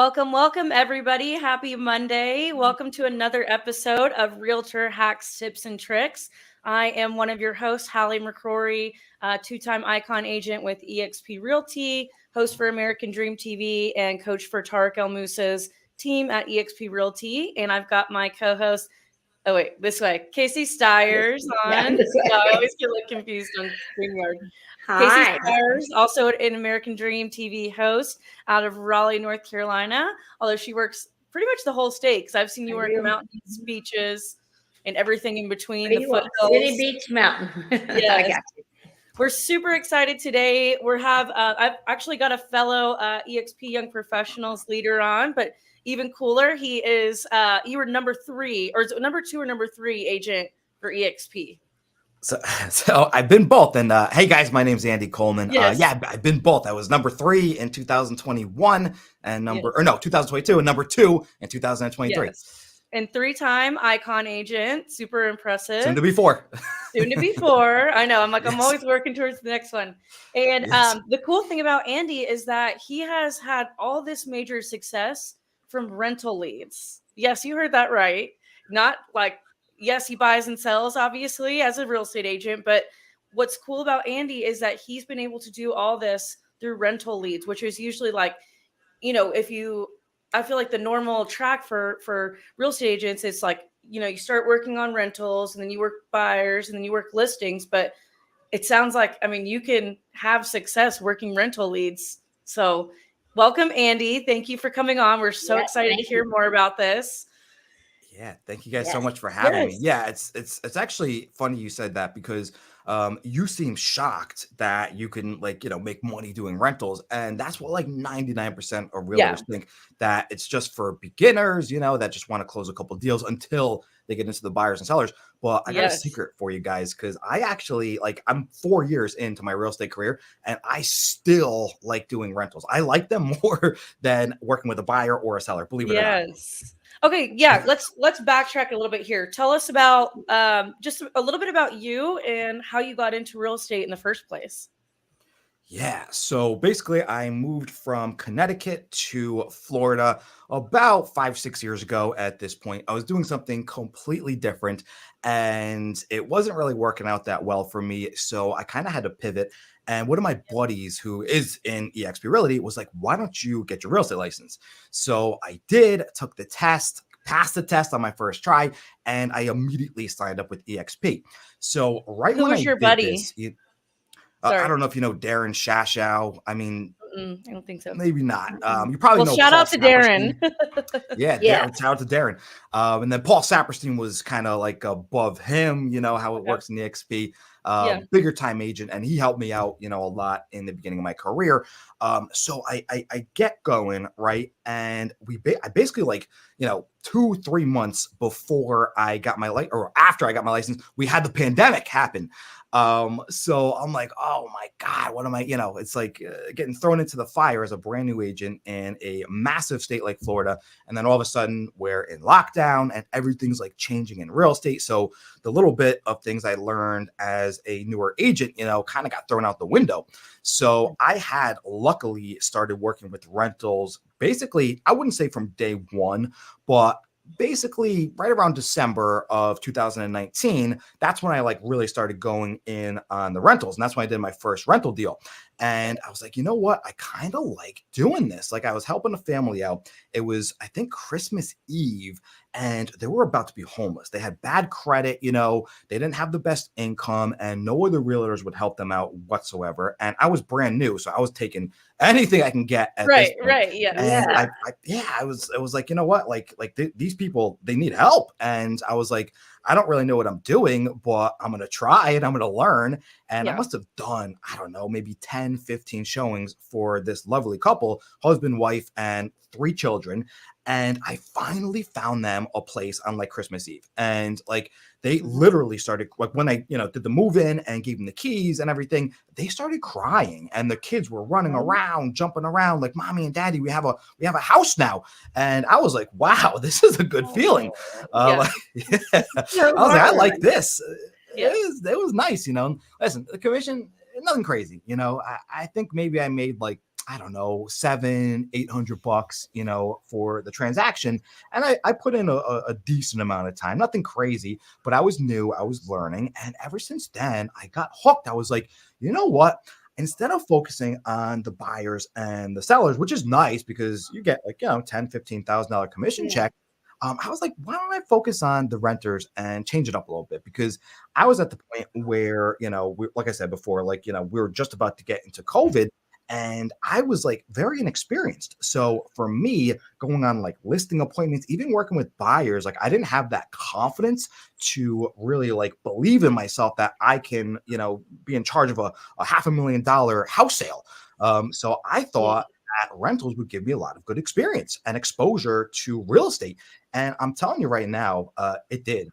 Welcome, everybody. Happy Monday. Welcome to another episode of Realtor Hacks, Tips, and Tricks. I am one of your hosts, Hallie McCrory, two-time icon agent with eXp Realty, host for American Dream TV, and coach for Tarek El Musa's team at eXp Realty. And I've got my co-host, this way, Casey Stiers on. Yeah, this way. I always get confused on StreamYard. Hi. Casey Stiers, also an American Dream TV host out of Raleigh, North Carolina, although she works pretty much the whole state because I've seen you work mountains, beaches, and everything in between. The foothills. City Beach Mountain. Yes. I got you. We're super excited today. I've actually got a fellow eXp Young Professionals leader on, but even cooler, he is you were number 3 or number 2 or number 3 agent for eXp. So I've been both. And hey guys, my name's Andy Coleman. Yes. I've been both. I was number 3 in 2021 and 2022 and number 2 in 2023. Yes. And 3-time icon agent. Super impressive. Soon to be 4. Soon to be 4. I know. I'm always working towards the next one. And the cool thing about Andy is that he has had all this major success from rental leads. Yes, you heard that right. Not like, yes, he buys and sells, obviously, as a real estate agent. But what's cool about Andy is that he's been able to do all this through rental leads, which is usually like, I feel like the normal track for real estate agents is like, you start working on rentals and then you work buyers and then you work listings. But it sounds like, you can have success working rental leads. So welcome, Andy. Thank you for coming on. We're so excited to hear more about this. Yeah, thank you guys so much for having me. Yeah, it's actually funny you said that because you seem shocked that you can make money doing rentals, and that's what 99% of realtors think, that it's just for beginners, that just want to close a couple deals until they get into the buyers and sellers. But I got a secret for you guys, because I actually I'm 4 years into my real estate career and I still like doing rentals. I like them more than working with a buyer or a seller, believe it or not. Okay, let's backtrack a little bit here. Tell us about just a little bit about you and how you got into real estate in the first place. Yeah, so basically I moved from Connecticut to Florida about 5-6 years ago. At this point, I was doing something completely different and it wasn't really working out that well for me. So I kind of had to pivot. And one of my buddies who is in eXp Realty was like, why don't you get your real estate license? So I did, took the test, passed the test on my first try, and I immediately signed up with eXp. So Who was your buddy? I don't know if you know Darren Shashow. I don't think so. Maybe not. You probably know. Shout out to Darren. Darren, shout out to Darren. And then Paul Saperstein was kind of above him, how it works in the XP. Bigger time agent, and he helped me out, a lot in the beginning of my career. So I get going, right? And I basically 2-3 months before I got my or after I got my license, we had the pandemic happen. So I'm like, oh my God, what am I, it's like getting thrown into the fire as a brand new agent in a massive state like Florida. And then all of a sudden we're in lockdown and everything's changing in real estate. So the little bit of things I learned as a newer agent, kind of got thrown out the window. So I had luckily started working with rentals, basically, I wouldn't say from day one, but basically right around December of 2019, that's when I really started going in on the rentals. And that's when I did my first rental deal. And I was like, you know what? I kind of like doing this. I was helping a family out. It was, I think, Christmas Eve, and they were about to be homeless. They had bad credit, they didn't have the best income, and no other realtors would help them out whatsoever. And I was brand new, so I was taking anything I can get at this point. Right, yeah. And I was like, you know what? These people, they need help. And I was like, I don't really know what I'm doing, but I'm going to try and I'm going to learn. And I must have done, I don't know, maybe 10, 15 showings for this lovely couple, husband, wife, and 3 children. And I finally found them a place on Christmas Eve. And they literally started, when I, did the move in and gave them the keys and everything, they started crying, and the kids were running around, jumping around like, mommy and daddy, we have a house now. And I was like, wow, this is a good feeling. I like this. It was nice. Listen, the commission, nothing crazy. I think maybe I made I don't know, $700-800, for the transaction. And I put in a decent amount of time, nothing crazy, but I was new, I was learning. And ever since then, I got hooked. I was like, you know what? Instead of focusing on the buyers and the sellers, which is nice because you get like, $10,000-15,000 commission Yeah. check. I was like, why don't I focus on the renters and change it up a little bit? Because I was at the point where, like I said before, like, we were just about to get into COVID and I was like very inexperienced. So for me, going on like listing appointments, even working with buyers, like I didn't have that confidence to really like believe in myself that I can, be in charge of a $500,000 house sale. So I Yeah. thought that rentals would give me a lot of good experience and exposure to real estate. And I'm telling you right now, it did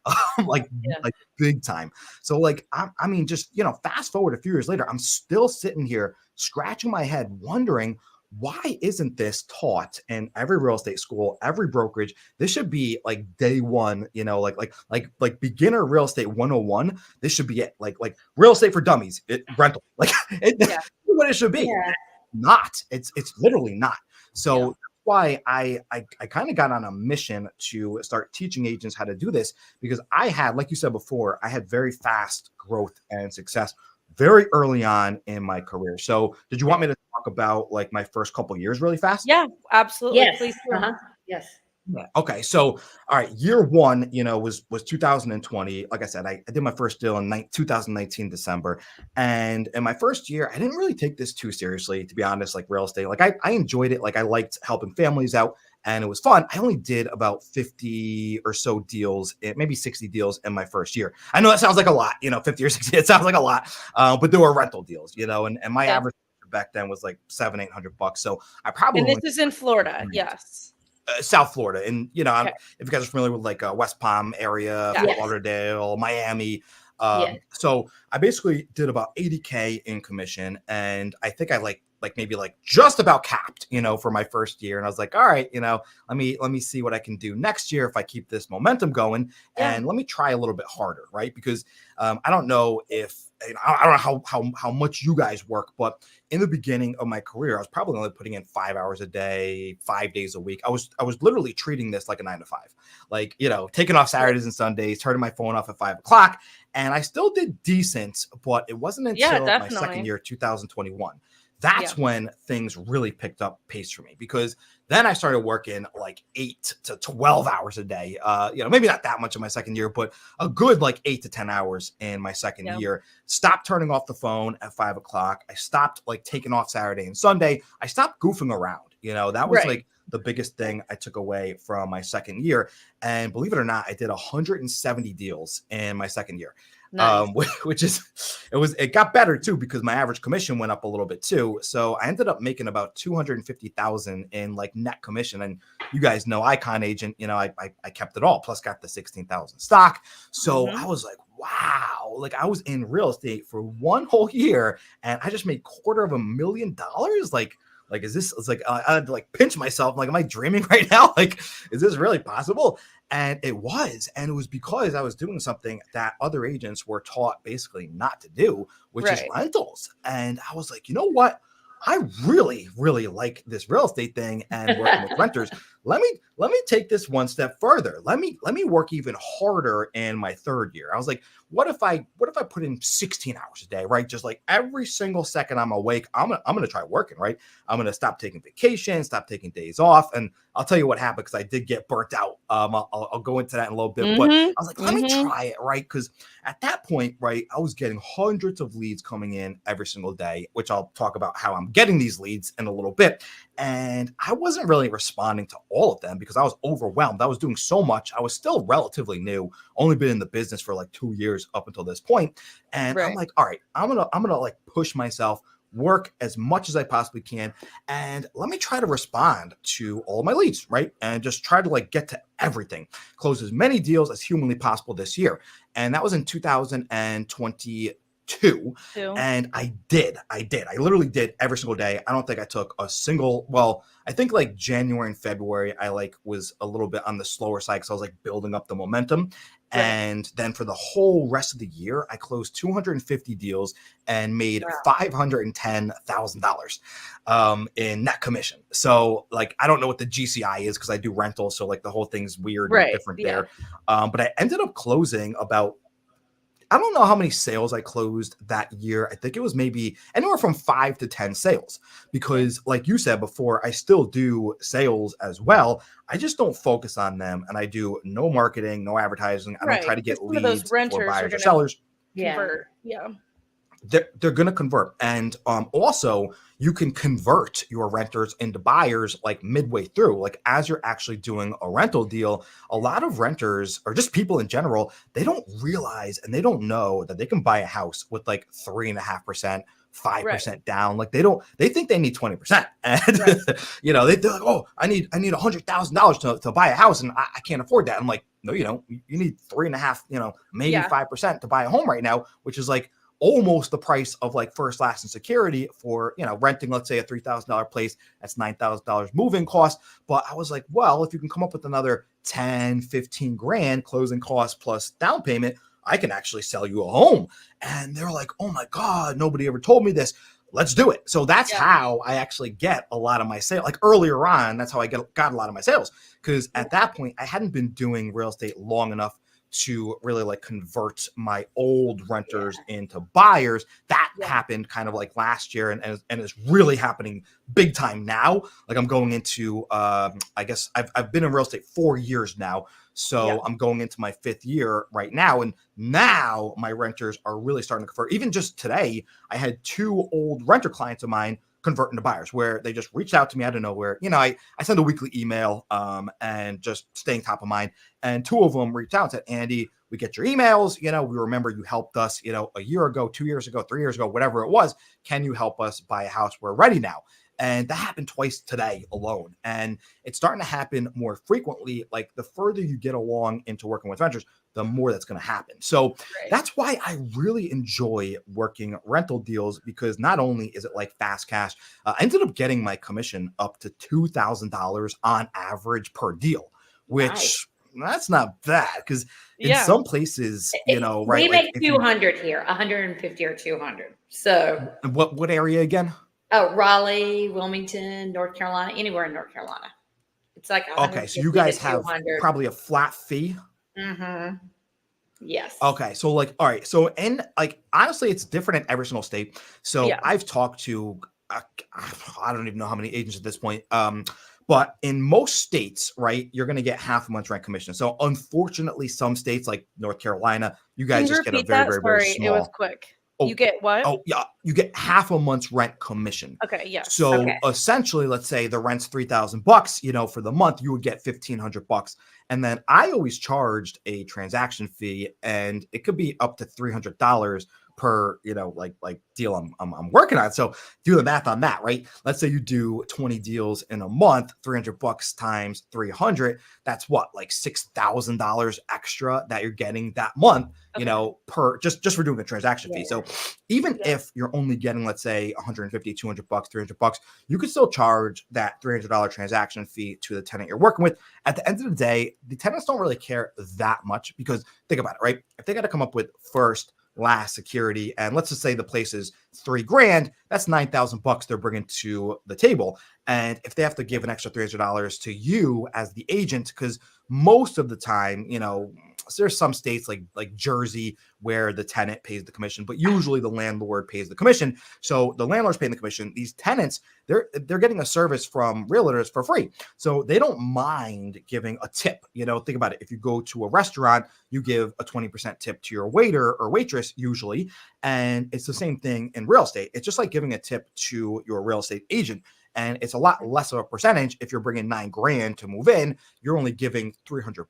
like, Yeah. like big time. So like, I mean, just, fast forward a few years later, I'm still sitting here scratching my head, wondering why isn't this taught in every real estate school, every brokerage? This should be like day one, like beginner real estate 101. This should be it. Like real estate for dummies, rental. Like Yeah. what it should be. Yeah. Not. It's literally not. So Yeah. that's why I kind of got on a mission to start teaching agents how to do this because I had, like you said before, I had very fast growth and success very early on in my career. So did you want me to talk about like my first couple years really fast? Yeah, absolutely. Yes. Please do. Yes. Yeah. Okay. So, all right. Year one, was 2020. Like I said, I did my first deal in 2019 December, and in my first year, I didn't really take this too seriously, to be honest. Like real estate, like I enjoyed it. Like I liked helping families out, and it was fun. I only did about 50 or so deals, maybe 60 deals in my first year. I know that sounds like a lot, 50 or 60. It sounds like a lot, but there were rental deals, and my Yeah. average back then was like $700-800. So I probably And this only is in Florida. Yes. South Florida, and Okay. if you guys are familiar with like West Palm area, Yeah. Fort Yes. Lauderdale, Miami. Yes. So I basically did about 80K in commission, and I think I like maybe like just about capped, for my first year. And I was like, all right, let me see what I can do next year if I keep this momentum going, Yeah. and let me try a little bit harder, right? Because I don't know if I don't know how much you guys work, but in the beginning of my career, I was probably only putting in 5 hours a day, 5 days a week. I was literally treating this like a 9 to 5, like, taking off Saturdays and Sundays, turning my phone off at 5 o'clock. And I still did decent, but it wasn't until my second definitely. year, 2021. That's when things really picked up pace for me, because then I started working like 8 to 12 hours a day. Maybe not that much in my second year, but a good like 8 to 10 hours in my second year. Stopped turning off the phone at 5 o'clock. I stopped like taking off Saturday and Sunday. I stopped goofing around. That was Right. like the biggest thing I took away from my second year. And believe it or not, I did 170 deals in my second year. Nice. Which is it got better too, because my average commission went up a little bit too. So I ended up making about 250,000 in like net commission. And you guys know, Icon Agent, I kept it all, plus got the 16,000 stock. So I was like, wow, like I was in real estate for one whole year and I just made $250,000. Like, is this, it's like, I had to like pinch myself. Like, am I dreaming right now? Like, is this really possible? And it was because I was doing something that other agents were taught basically not to do, which is rentals. And I was like, you know what? I really, really like this real estate thing and working with renters. Let me take this one step further. Let me work even harder in my third year. I was like, what if I put in 16 hours a day, right? Just like every single second I'm awake, I'm gonna try working, right? I'm gonna stop taking vacation, stop taking days off, and I'll tell you what happened, because I did get burnt out. I'll go into that in a little bit, but I was like, let me try it, right? Because at that point, right, I was getting hundreds of leads coming in every single day, which I'll talk about how I'm getting these leads in a little bit. And I wasn't really responding to all of them because I was overwhelmed. I was doing so much. I was still relatively new, only been in the business for like 2 years up until this point. And I'm like, all right, I'm gonna like push myself, work as much as I possibly can, and let me try to respond to all my leads, right? And just try to like get to everything, close as many deals as humanly possible this year. And that was in 2022. two. And I literally did every single day. I don't think I took a single, well, I think like January and February, I like was a little bit on the slower side because I was like building up the momentum. Right. And then for the whole rest of the year, I closed 250 deals and made $510,000 in net commission. So like, I don't know what the GCI is because I do rental. So like the whole thing's weird and different there. But I ended up closing about, I don't know how many sales I closed that year. I think it was maybe anywhere from 5 to 10 sales because like you said before, I still do sales as well. I just don't focus on them and I do no marketing, no advertising. I don't try to get leads for buyers or sellers. Convert. They're going to convert. And also you can convert your renters into buyers like midway through, like as you're actually doing a rental deal. A lot of renters or just people in general, they don't realize and they don't know that they can buy a house with like 3.5%, 5% down. Like they think they need 20%. And you know, they're like, oh, I need $100,000 to buy a house and I can't afford that. I'm like, no, you don't. You need 3.5, you know, maybe 5% to buy a home right now, which is like almost the price of like first, last, and security for, you know, renting, let's say a $3,000 place, that's $9,000 moving cost. But I was like, well, if you can come up with another 10, 15 grand closing costs plus down payment, I can actually sell you a home. And they're like, oh my God, nobody ever told me this. Let's do it. So that's how I actually get a lot of my sales. Like earlier on, that's how I got a lot of my sales. Because at that point, I hadn't been doing real estate long enough to really like convert my old renters into buyers. That happened kind of like last year and it's really happening big time now. Like I'm going into, I guess I've been in real estate 4 years now. So I'm going into my 5th year right now. And now my renters are really starting to convert. Even just today, I had 2 old renter clients of mine convert into buyers where they just reached out to me out of nowhere. You know, I send a weekly email and just staying top of mind. And 2 of them reached out and said, Andy, we get your emails. You know, we remember you helped us, you know, a year ago, 2 years ago, 3 years ago, whatever it was. Can you help us buy a house? We're ready now. And that happened twice today alone. And it's starting to happen more frequently. Like the further you get along into working with renters, the more that's going to happen. So that's why I really enjoy working rental deals, because not only is it like fast cash, I ended up getting my commission up to $2,000 on average per deal, which that's not bad. Because in some places, you know, right? We make 200 here, 150 or 200. So what area again? Oh, Raleigh, Wilmington, North Carolina, anywhere in North Carolina. It's like okay. So you guys have probably a flat fee. Mm-hmm. Yes. Okay. So like, all right. So and like, honestly, it's different in every single state. So I've talked to, I don't even know how many agents at this point. But in most states, right, you're going to get half a month's rent commission. So unfortunately, some states like North Carolina, you guys just get a very small. It was quick. You get what? Oh, yeah. You get half a month's rent commission. Okay. Yes. So essentially, let's say the rent's $3,000, you know, for the month, you would get $1,500. And then I always charged a transaction fee, and it could be up to $300 per, you know, like deal I'm working on. So do the math on that, right? Let's say you do 20 deals in a month, $300 times 300. That's what, like $6,000 extra that you're getting that month, you know, per just for doing a transaction fee. So even if you're only getting, let's say $150, $200, $300, you could still charge that $300 transaction fee to the tenant you're working with. At the end of the day, the tenants don't really care that much, because think about it, right? If they got to come up with first, last, security, and let's just say the place is $3,000, that's $9,000 they're bringing to the table. And if they have to give an extra $300 to you as the agent, because most of the time, you know, there's some states like Jersey where the tenant pays the commission, but usually the landlord pays the commission. So the landlord's paying the commission. These tenants, they're getting a service from realtors for free. So they don't mind giving a tip. You know, think about it. If you go to a restaurant, you give a 20% tip to your waiter or waitress usually. And it's the same thing in real estate. It's just like giving a tip to your real estate agent. And it's a lot less of a percentage. If you're bringing $9,000 to move in, you're only giving $300.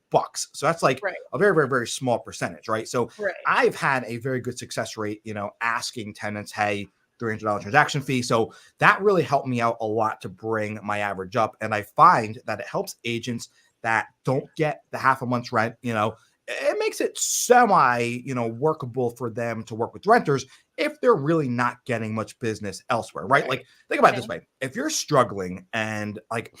So that's like a very small percentage, right? So I've had a very good success rate, you know, asking tenants, hey, $300 transaction fee. So that really helped me out a lot to bring my average up. And I find that it helps agents that don't get the half a month's rent, you know. It makes it semi, workable for them to work with renters if they're really not getting much business elsewhere, right? Like, think about it this way. If you're struggling and like,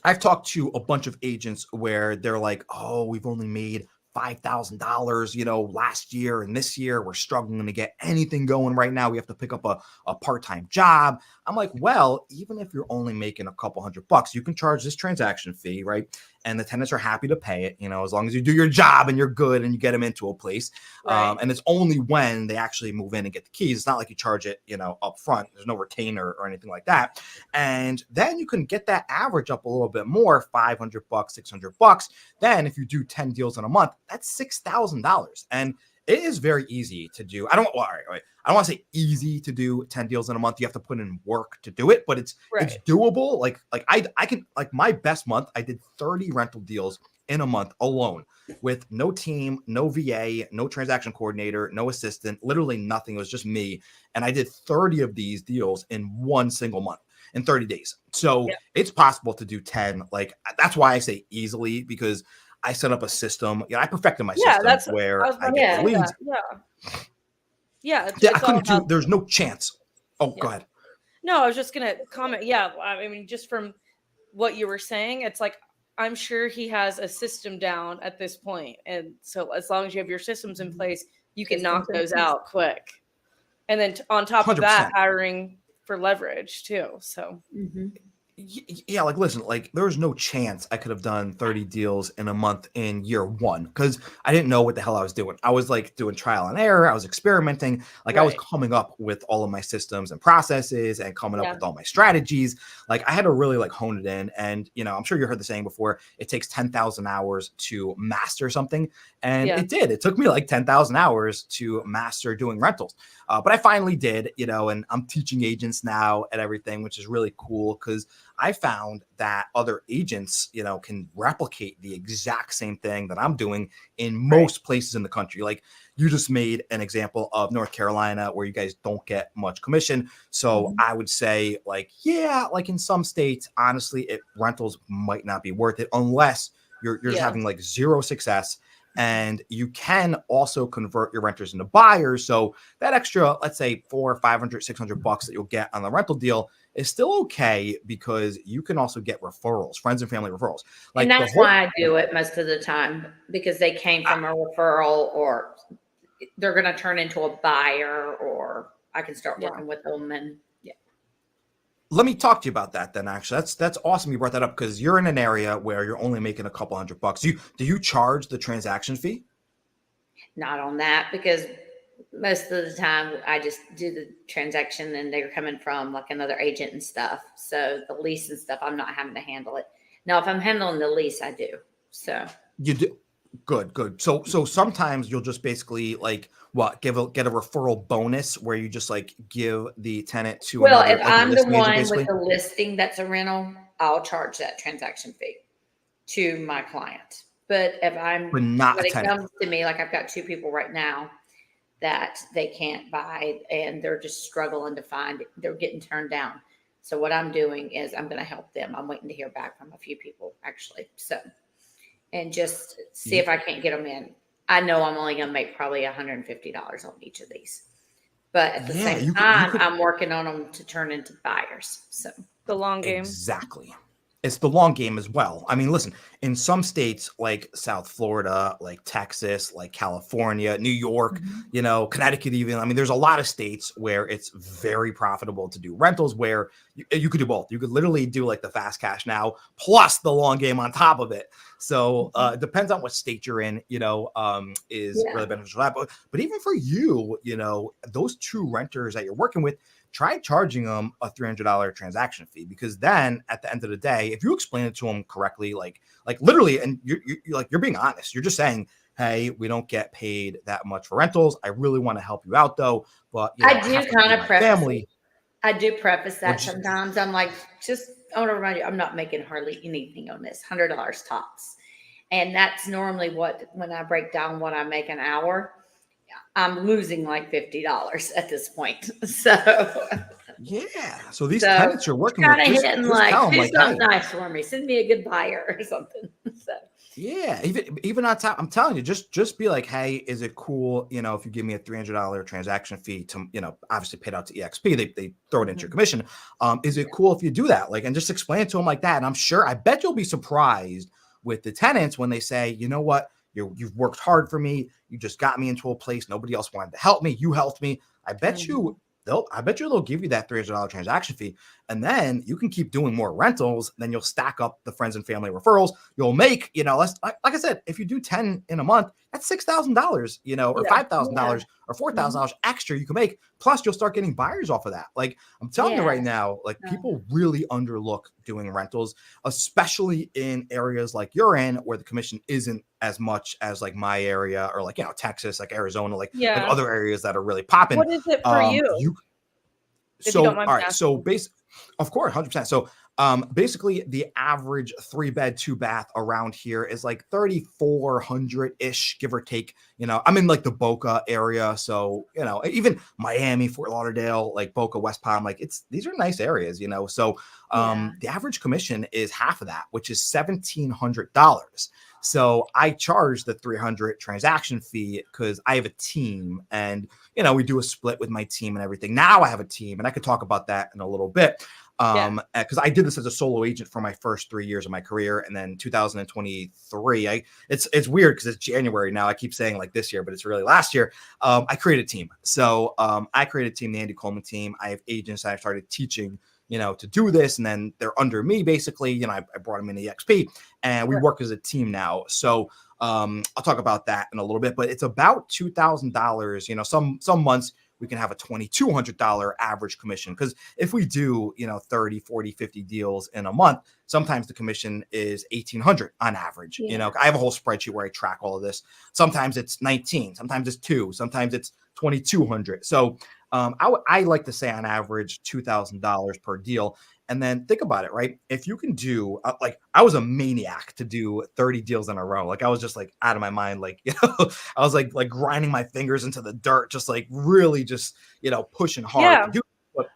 I've talked to a bunch of agents where they're like, oh, we've only made $5,000, last year, and this year we're struggling to get anything going right now. We have to pick up a part-time job. I'm like, well, even if you're only making a couple $100, you can charge this transaction fee, right? And the tenants are happy to pay it, as long as you do your job and you're good and you get them into a place. Right. And it's only when they actually move in and get the keys. It's not like you charge it, up front. There's no retainer or anything like that. And then you can get that average up a little bit more, $500, $600. Then if you do 10 deals in a month, that's $6,000. And it is very easy to do. I don't want to say easy to do 10 deals in a month. You have to put in work to do it, but it's doable. Like I can, like, my best month, I did 30 rental deals in a month alone with no team, no VA, no transaction coordinator, no assistant, literally nothing. It was just me. And I did 30 of these deals in one single month in 30 days. So it's possible to do 10. Like, that's why I say easily, because I set up a system. I perfected my system where I get the leads. I couldn't do. There's no chance. Oh, go ahead. No, I was just gonna comment. Yeah, I mean, just from what you were saying, it's like I'm sure he has a system down at this point, and so as long as you have your systems in place, you can knock those out quick. And then on top 100%. Of that, hiring for leverage too. So. Mm-hmm. Yeah, like, listen, like, there's no chance I could have done 30 deals in a month in year one, because I didn't know what the hell I was doing. I was like doing trial and error. I was experimenting. Like, I was coming up with all of my systems and processes and coming up with all my strategies. Like, I had to really like hone it in. And, I'm sure you heard the saying before, it takes 10,000 hours to master something. And it did. It took me like 10,000 hours to master doing rentals. But I finally did, and I'm teaching agents now and everything, which is really cool, because I found that other agents, can replicate the exact same thing that I'm doing in most places in the country. Like, you just made an example of North Carolina where you guys don't get much commission. So I would say, like, like in some states, honestly, rentals might not be worth it unless you're just having like zero success. And you can also convert your renters into buyers. So that extra, let's say $400, $500, $600 that you'll get on the rental deal is still okay, because you can also get referrals, friends and family referrals. Like, and that's why I do it most of the time, because they came from a referral, or they're going to turn into a buyer, or I can start working with them. And let me talk to you about that then. Actually, that's awesome you brought that up, because you're in an area where you're only making a couple $100. Do you charge the transaction fee? Not on that, because most of the time I just do the transaction and they're coming from like another agent and stuff. So the lease and stuff, I'm not having to handle it. Now, if I'm handling the lease, I do. So you do. Good. So sometimes you'll just basically like get a referral bonus where you just like give the tenant to another. Well, if I'm the one with the listing that's a rental, I'll charge that transaction fee to my client. But if when it comes to me, like, I've got 2 people right now that they can't buy and they're just struggling to find it. They're getting turned down. So what I'm doing is I'm going to help them. I'm waiting to hear back from a few people, actually. So, and just see if I can't get them in. I know I'm only going to make probably $150 on each of these, but at the same time, I'm working on them to turn into buyers. So the long game. Exactly. It's the long game as well. I mean, listen, in some states like South Florida, like Texas, like California, New York, Connecticut even. I mean, there's a lot of states where it's very profitable to do rentals, where you could do both. You could literally do like the fast cash now plus the long game on top of it. So it depends on what state you're in, is really beneficial for that. But even for you, those 2 renters that you're working with, try charging them a $300 transaction fee, because then at the end of the day, if you explain it to them correctly, like literally, and you're being honest, you're just saying, hey, we don't get paid that much for rentals. I really want to help you out though. But I do kind of preface. I do preface that sometimes. I'm like, I want to remind you, I'm not making hardly anything on this, $100 tops. And that's normally when I break down what I make an hour, I'm losing like $50 at this point. So so these tenants you're working with, just hitting like, do something nice for me. Send me a good buyer or something. So Yeah, even on top, I'm telling you, just be like, hey, is it cool? You know, if you give me a $300 transaction fee to, you know, obviously paid out to EXP, they throw it into your commission. Is it cool if you do that? Like, and just explain it to them like that. And I'm sure, I bet you'll be surprised with the tenants when they say, you know what, you've worked hard for me. You just got me into a place nobody else wanted to help me. You helped me. I bet you they'll give you that $300 transaction fee, and then you can keep doing more rentals. Then you'll stack up the friends and family referrals. You'll make, you know, like I said, if you do 10 in a month, that's $6,000, you know, or $5,000 or $4,000 extra you can make. Plus, you'll start getting buyers off of that. Like, I'm telling you right now, like, people really underlook doing rentals, especially in areas like you're in, where the commission isn't as much as like my area, or like, you know, Texas, like Arizona, like other areas that are really popping. What is it for you? So, all right. So of course, 100%. So, basically the average 3-bed, 2-bath around here is like 3,400 ish, give or take. You know, I'm in like the Boca area. So, you know, even Miami, Fort Lauderdale, like Boca, West Palm, like these are nice areas, you know? So, the average commission is half of that, which is $1,700. So I charge the 300 transaction fee because I have a team, and, you know, we do a split with my team and everything. Now I have a team, and I could talk about that in a little bit. Because I did this as a solo agent for my first 3 years of my career. And then 2023, it's weird because it's January now. I keep saying like this year, but it's really last year. I created a team. So I created a team, the Andy Coleman team. I have agents that I started teaching, you know, to do this. And then they're under me, basically. You know, I brought them in the XP, and we work as a team now. So I'll talk about that in a little bit, but it's about $2,000. You know, some months we can have a $2,200 average commission. Because if we do, you know, 30, 40, 50 deals in a month, sometimes the commission is $1,800 on average. You know, I have a whole spreadsheet where I track all of this. Sometimes it's 19, sometimes it's 2, sometimes it's 2,200. So I like to say on average $2,000 per deal. And then think about it, right? If you can do, like, I was a maniac to do 30 deals in a row. Like, I was just like out of my mind. Like, you know, I was like grinding my fingers into the dirt, just like really just, you know, pushing hard to do. But,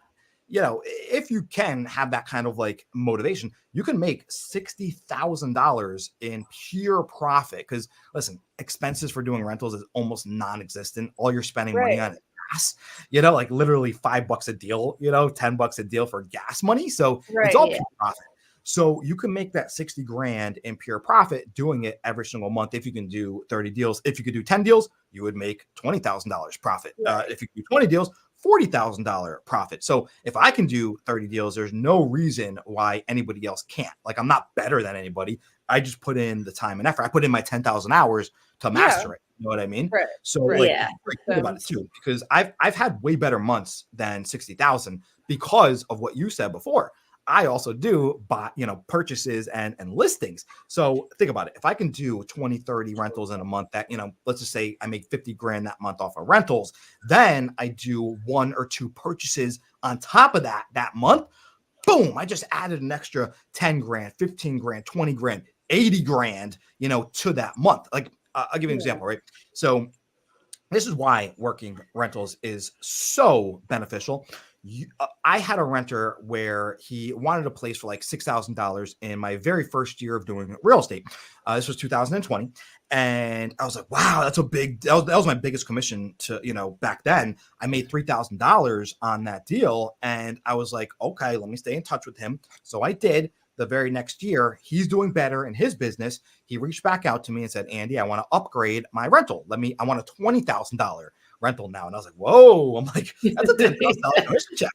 you know, if you can have that kind of like motivation, you can make $60,000 in pure profit. Because listen, expenses for doing rentals is almost non-existent. All you're spending money on is gas, you know, like literally $5 a deal, you know, $10 a deal for gas money. So it's all pure profit. So you can make that 60 grand in pure profit doing it every single month. If you can do 30 deals, if you could do 10 deals, you would make $20,000 profit. If you do 20 deals, $40,000 profit. So if I can do 30 deals, there's no reason why anybody else can't. Like, I'm not better than anybody. I just put in the time and effort. I put in my 10,000 hours to master it. You know what I mean? So like, think about it too, because I've had way better months than 60,000 because of what you said before. I also do buy, you know, purchases and listings. So think about it. If I can do 20, 30 rentals in a month, that, you know, let's just say I make 50 grand that month off of rentals, then I do 1 or 2 purchases on top of that month. Boom, I just added an extra 10 grand, 15 grand, 20 grand, 80 grand, you know, to that month. Like, I'll give you an example, right? So this is why working rentals is so beneficial. I had a renter where he wanted a place for like $6,000 in my very first year of doing real estate. This was 2020. And I was like, wow, that's a big, that was my biggest commission to, you know, back then. I made $3,000 on that deal. And I was like, okay, let me stay in touch with him. So I did. The very next year, he's doing better in his business. He reached back out to me and said, Andy, I want to upgrade my rental. I want a $20,000 rental now. And I was like, whoa, I'm like, that's a $10,000 commission check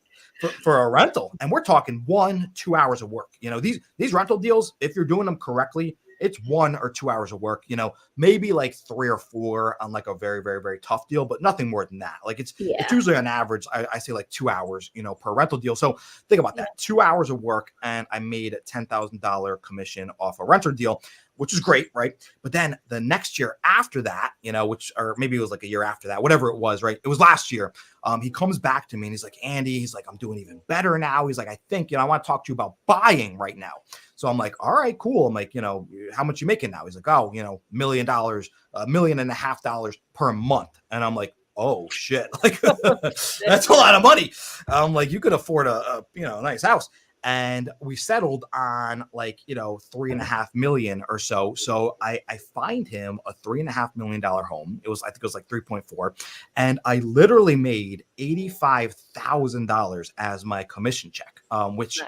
for a rental. And we're talking 1-2 hours of work. You know, these rental deals, if you're doing them correctly, it's 1 or 2 hours of work, you know, maybe like 3 or 4 on like a very, very, very tough deal, but nothing more than that. Like it's usually on average, I say like 2 hours, you know, per rental deal. So think about that, 2 hours of work. And I made a $10,000 commission off a renter deal, which is great, right? But then the next year after that, you know, or maybe it was like a year after that, whatever it was, right? It was last year. He comes back to me and he's like, Andy, he's like, I'm doing even better now. He's like, I think, you know, I want to talk to you about buying right now. So I'm like, all right, cool. I'm like, you know, how much you making now? He's like, oh, you know, $1 million, $1.5 million per month. And I'm like, oh shit, like that's a lot of money. I'm like, you could afford a you know, a nice house. and we settled on like, 3.5 million or so. So I find him a $3.5 million home. I think it was like 3.4. And I literally made $85,000 as my commission check, which,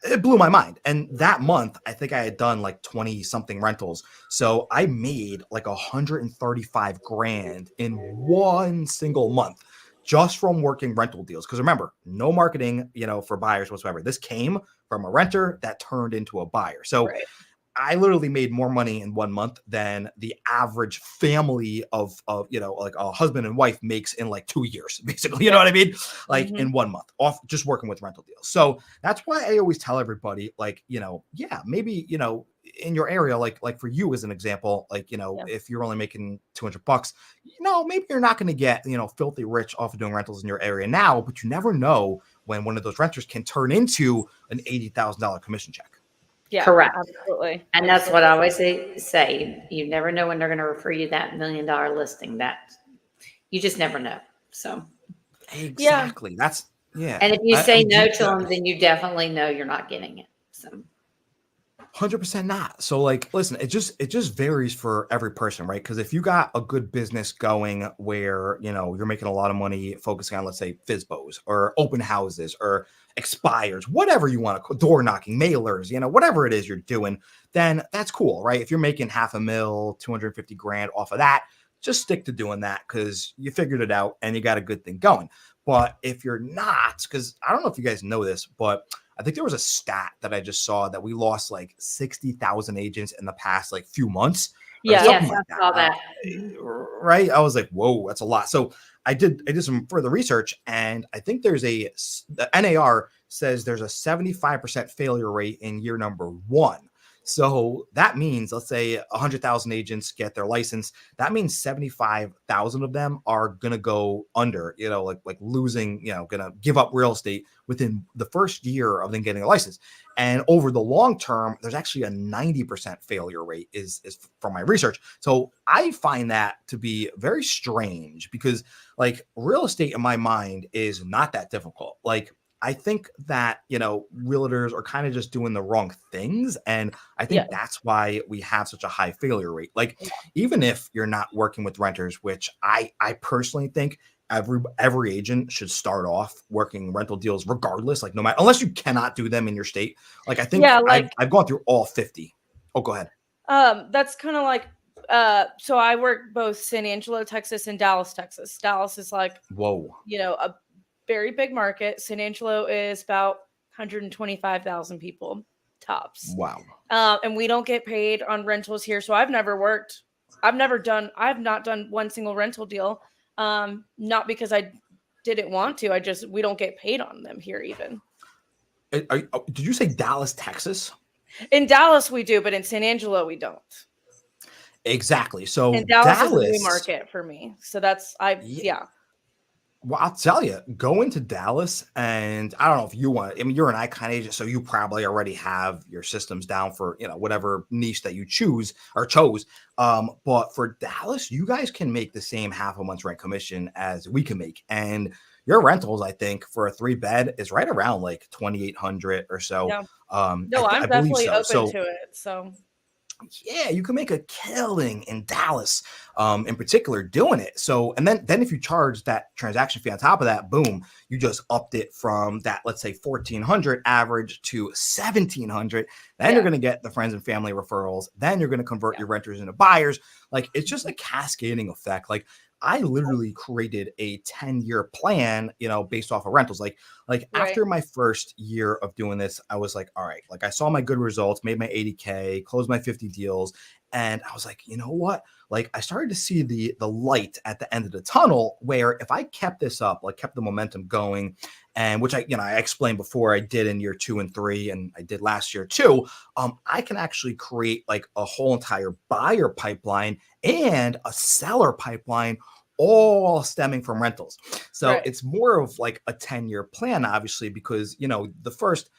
it blew my mind. And that month, I think I had done like 20 something rentals. So I made like 135 grand in one single month just from working rental deals. Because remember, no marketing, for buyers whatsoever. This came from a renter that turned into a buyer. So I literally made more money in 1 month than the average family of like a husband and wife makes in like 2 years, basically. You know what I mean? Like in 1 month off just working with rental deals. So that's why I always tell everybody, like, maybe, in your area, like for you as an example, like, if you're only making $200, maybe you're not going to get, filthy rich off of doing rentals in your area now, but you never know when one of those renters can turn into an $80,000 commission check. Yeah, correct. Absolutely. And that's what I always say. You never know when they're going to refer you that $1 million listing. That you just never know. So exactly. That's And if you say no to them, then you definitely know you're not getting it. So 100% not. So like, listen, it just varies for every person, right? Because if you got a good business going where, you're making a lot of money focusing on, let's say, FISBOs or open houses or expires, whatever you want to, door knocking, mailers, whatever it is you're doing, then that's cool, right? If you're making $500,000, 250 grand off of that, just stick to doing that because you figured it out and you got a good thing going. But if you're not, because I don't know if you guys know this, but I think there was a stat that I just saw that we lost like 60,000 agents in the past like few months. Yeah, yes, like I saw that. Right. I was like, whoa, that's a lot. So I did some further research, and I think the NAR says there's a 75% failure rate in year number 1. So that means, let's say 100,000 agents get their license. That means 75,000 of them are going to go under, like losing, going to give up real estate within the first year of them getting a license. And over the long term, there's actually a 90% failure rate is from my research. So I find that to be very strange because like real estate in my mind is not that difficult. Like, I think that, realtors are kind of just doing the wrong things. And I think that's why we have such a high failure rate. Like, even if you're not working with renters, which I personally think every agent should start off working rental deals regardless, like no matter, unless you cannot do them in your state. Like, I think I've gone through all 50. Oh, go ahead. That's kind of like, so I work both San Angelo, Texas and Dallas, Texas. Dallas is like, whoa, a very big market. San Angelo is about 125,000 people tops. Wow. And we don't get paid on rentals here. So I've not done one single rental deal. Not because I didn't want to. We don't get paid on them here even. Did you say Dallas, Texas? In Dallas we do, but in San Angelo we don't. Exactly. So and Dallas is a new market for me. So that's Well, I'll tell you, going to Dallas, and I don't know if you want, I mean, you're an icon agent, so you probably already have your systems down for, whatever niche that you chose. But for Dallas, you guys can make the same half a month's rent commission as we can make. And your rentals, I think, for a 3-bed is right around like 2,800 or so. Yeah. I'm definitely open to it. So. Yeah, you can make a killing in Dallas, in particular, doing it. So, and then if you charge that transaction fee on top of that, boom, you just upped it from that, let's say 1,400 average to 1,700. Then you're going to get the friends and family referrals. Then you're going to convert your renters into buyers. Like, it's just a cascading effect. Like, I literally created a 10-year plan, based off of rentals. Like after my first year of doing this, I was like, all right, like I saw my good results, made my 80K, closed my 50 deals. And I was like, you know what? Like I started to see the light at the end of the tunnel where if I kept this up, like kept the momentum going, and which I explained before I did in year 2 and 3, and I did last year too, I can actually create like a whole entire buyer pipeline and a seller pipeline, all stemming from rentals. So it's more of like a 10-year plan, obviously, because, the first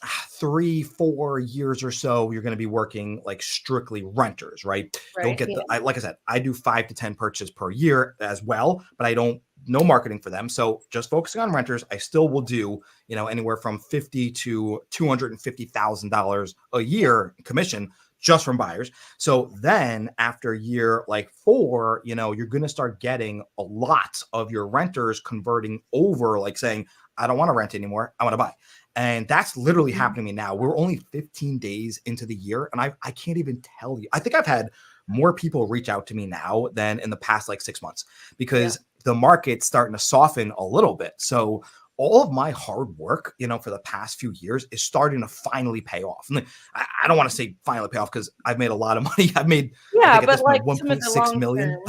3-4 years or so, you're going to be working like strictly renters, right? You'll get like I said, I do 5 to 10 purchases per year as well, but I don't no marketing for them. So just focusing on renters, I still will do, anywhere from $50,000 to $250,000 a year commission just from buyers. So then after year like 4, you're going to start getting a lot of your renters converting over, like saying, I don't want to rent anymore. I want to buy. And that's literally happening to me now. We're only 15 days into the year, and I can't even tell you. I think I've had more people reach out to me now than in the past like 6 months, because the market's starting to soften a little bit. So all of my hard work, for the past few years is starting to finally pay off. And I don't want to say finally pay off, because I've made a lot of money. I've made, I think at this point, 1.6 million.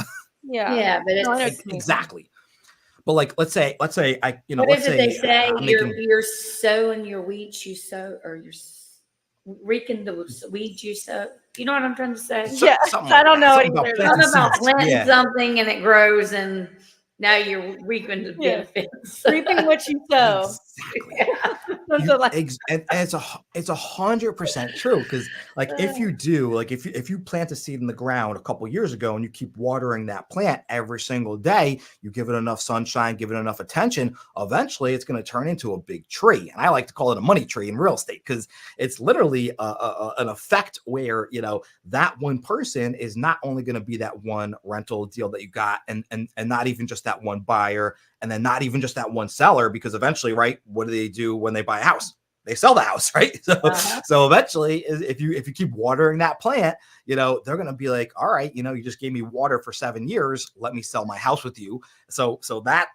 Yeah, but it's exactly. But like, let's say I, what let's is it say they say? You're sowing your weeds you sow, or you're reaping the weeds you sow. You know what I'm trying to say? I don't know either. Something about planting something and it grows, and now you're reaping the benefits. Reaping what you sow. Exactly. And it's 100% true, because like if you do, like if you plant a seed in the ground a couple years ago and you keep watering that plant every single day, you give it enough sunshine, give it enough attention, eventually it's going to turn into a big tree. And I like to call it a money tree in real estate, because it's literally an effect where that one person is not only going to be that one rental deal that you got, and not even just that one buyer, and then not even just that one seller, because eventually, right, what do they do when they buy a house? They sell the house, right? So eventually, if you keep watering that plant, they're going to be like, all right, you just gave me water for 7 years. Let me sell my house with you. So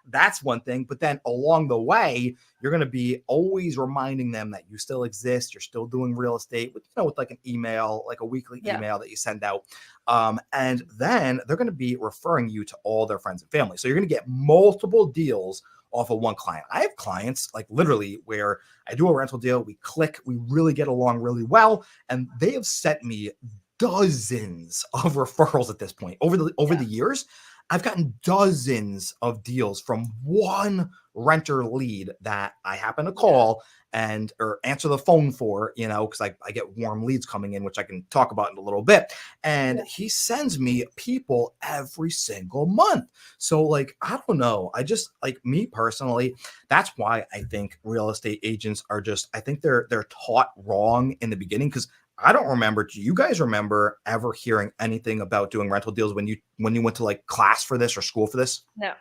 that's one thing. But then along the way, you're going to be always reminding them that you still exist. You're still doing real estate with like an email, like a weekly email that you send out. And then they're going to be referring you to all their friends and family. So you're going to get multiple deals off of one client. I have clients like literally where I do a rental deal, we click, we really get along really well, and they have sent me dozens of referrals at this point. Over the years, I've gotten dozens of deals from one renter lead that I happen to call or answer the phone for, because I get warm leads coming in, which I can talk about in a little bit. And he sends me people every single month. So like, I don't know. I just like, me personally, that's why I think real estate agents are I think they're taught wrong in the beginning, because I don't remember. Do you guys remember ever hearing anything about doing rental deals when you went to like class for this or school for this? No.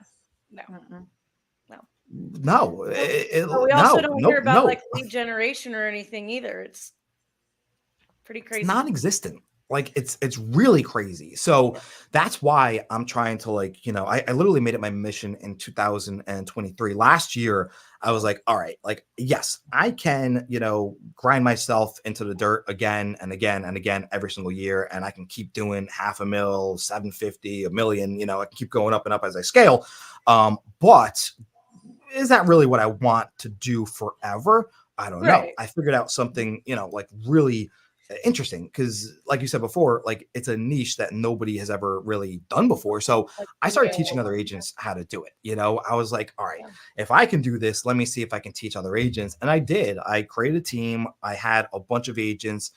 No. We also don't hear about like lead generation or anything either. It's pretty crazy. It's non-existent. Like it's really crazy. So that's why I'm trying to like, I literally made it my mission in 2023. Last year, I was like, all right, like, yes, I can, grind myself into the dirt again and again and again every single year. And I can keep doing $500,000, 750, $1 million, I can keep going up and up as I scale. But is that really what I want to do forever? I don't know. I figured out something, like really interesting, because like you said before, like it's a niche that nobody has ever really done before. So I started teaching other agents how to do it. I was like, all right, if I can do this, let me see if I can teach other agents. And I did. I created a team. I had a bunch of agents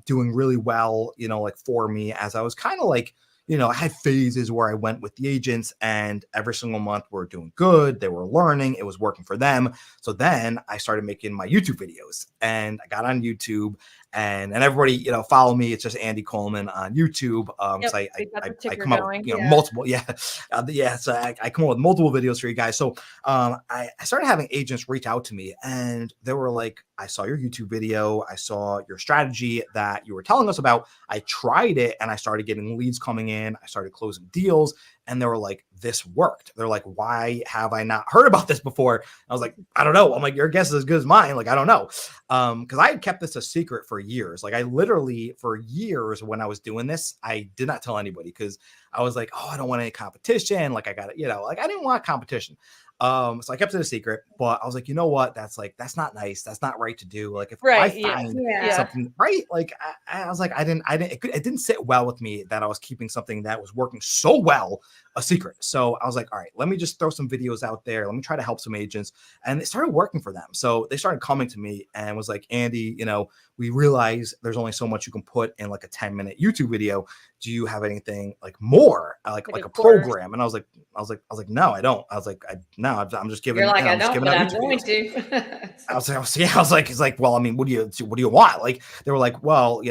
doing really well, like for me, as I was kind of like, I had phases where I went with the agents, and every single month we're doing good. They were learning. It was working for them. So then I started making my YouTube videos, and I got on YouTube, and everybody, follow me. It's just Andy Coleman on YouTube. So I come up with, multiple. So I come up with multiple videos for you guys. So I started having agents reach out to me, and they were like, I saw your YouTube video. I saw your strategy that you were telling us about. I tried it, and I started getting leads coming in. I started closing deals, and they were like, this worked. They're like, why have I not heard about this before? I was like, I don't know. I'm like, your guess is as good as mine. Like, I don't know. Because I had kept this a secret for years. Like I literally, for years when I was doing this, I did not tell anybody, because I was like, oh, I don't want any competition. Like I got it, like I didn't want competition. So I kept it a secret, but I was like, you know what? That's not nice. That's not right to do. Like if I find something right, like I was like, it didn't sit well with me that I was keeping something that was working so well a secret. So I was like, all right, let me just throw some videos out there. Let me try to help some agents. And it started working for them. So they started coming to me and was like, Andy, we realize there's only so much you can put in like a 10-minute YouTube video. do you have anything like more like a program? And I was like, no, I don't. I was like, no, I'm just giving. You're like, I'm I don't, but I'm going videos. to. I was like, it's like, well, I mean, what do you want? Like, they were like, well,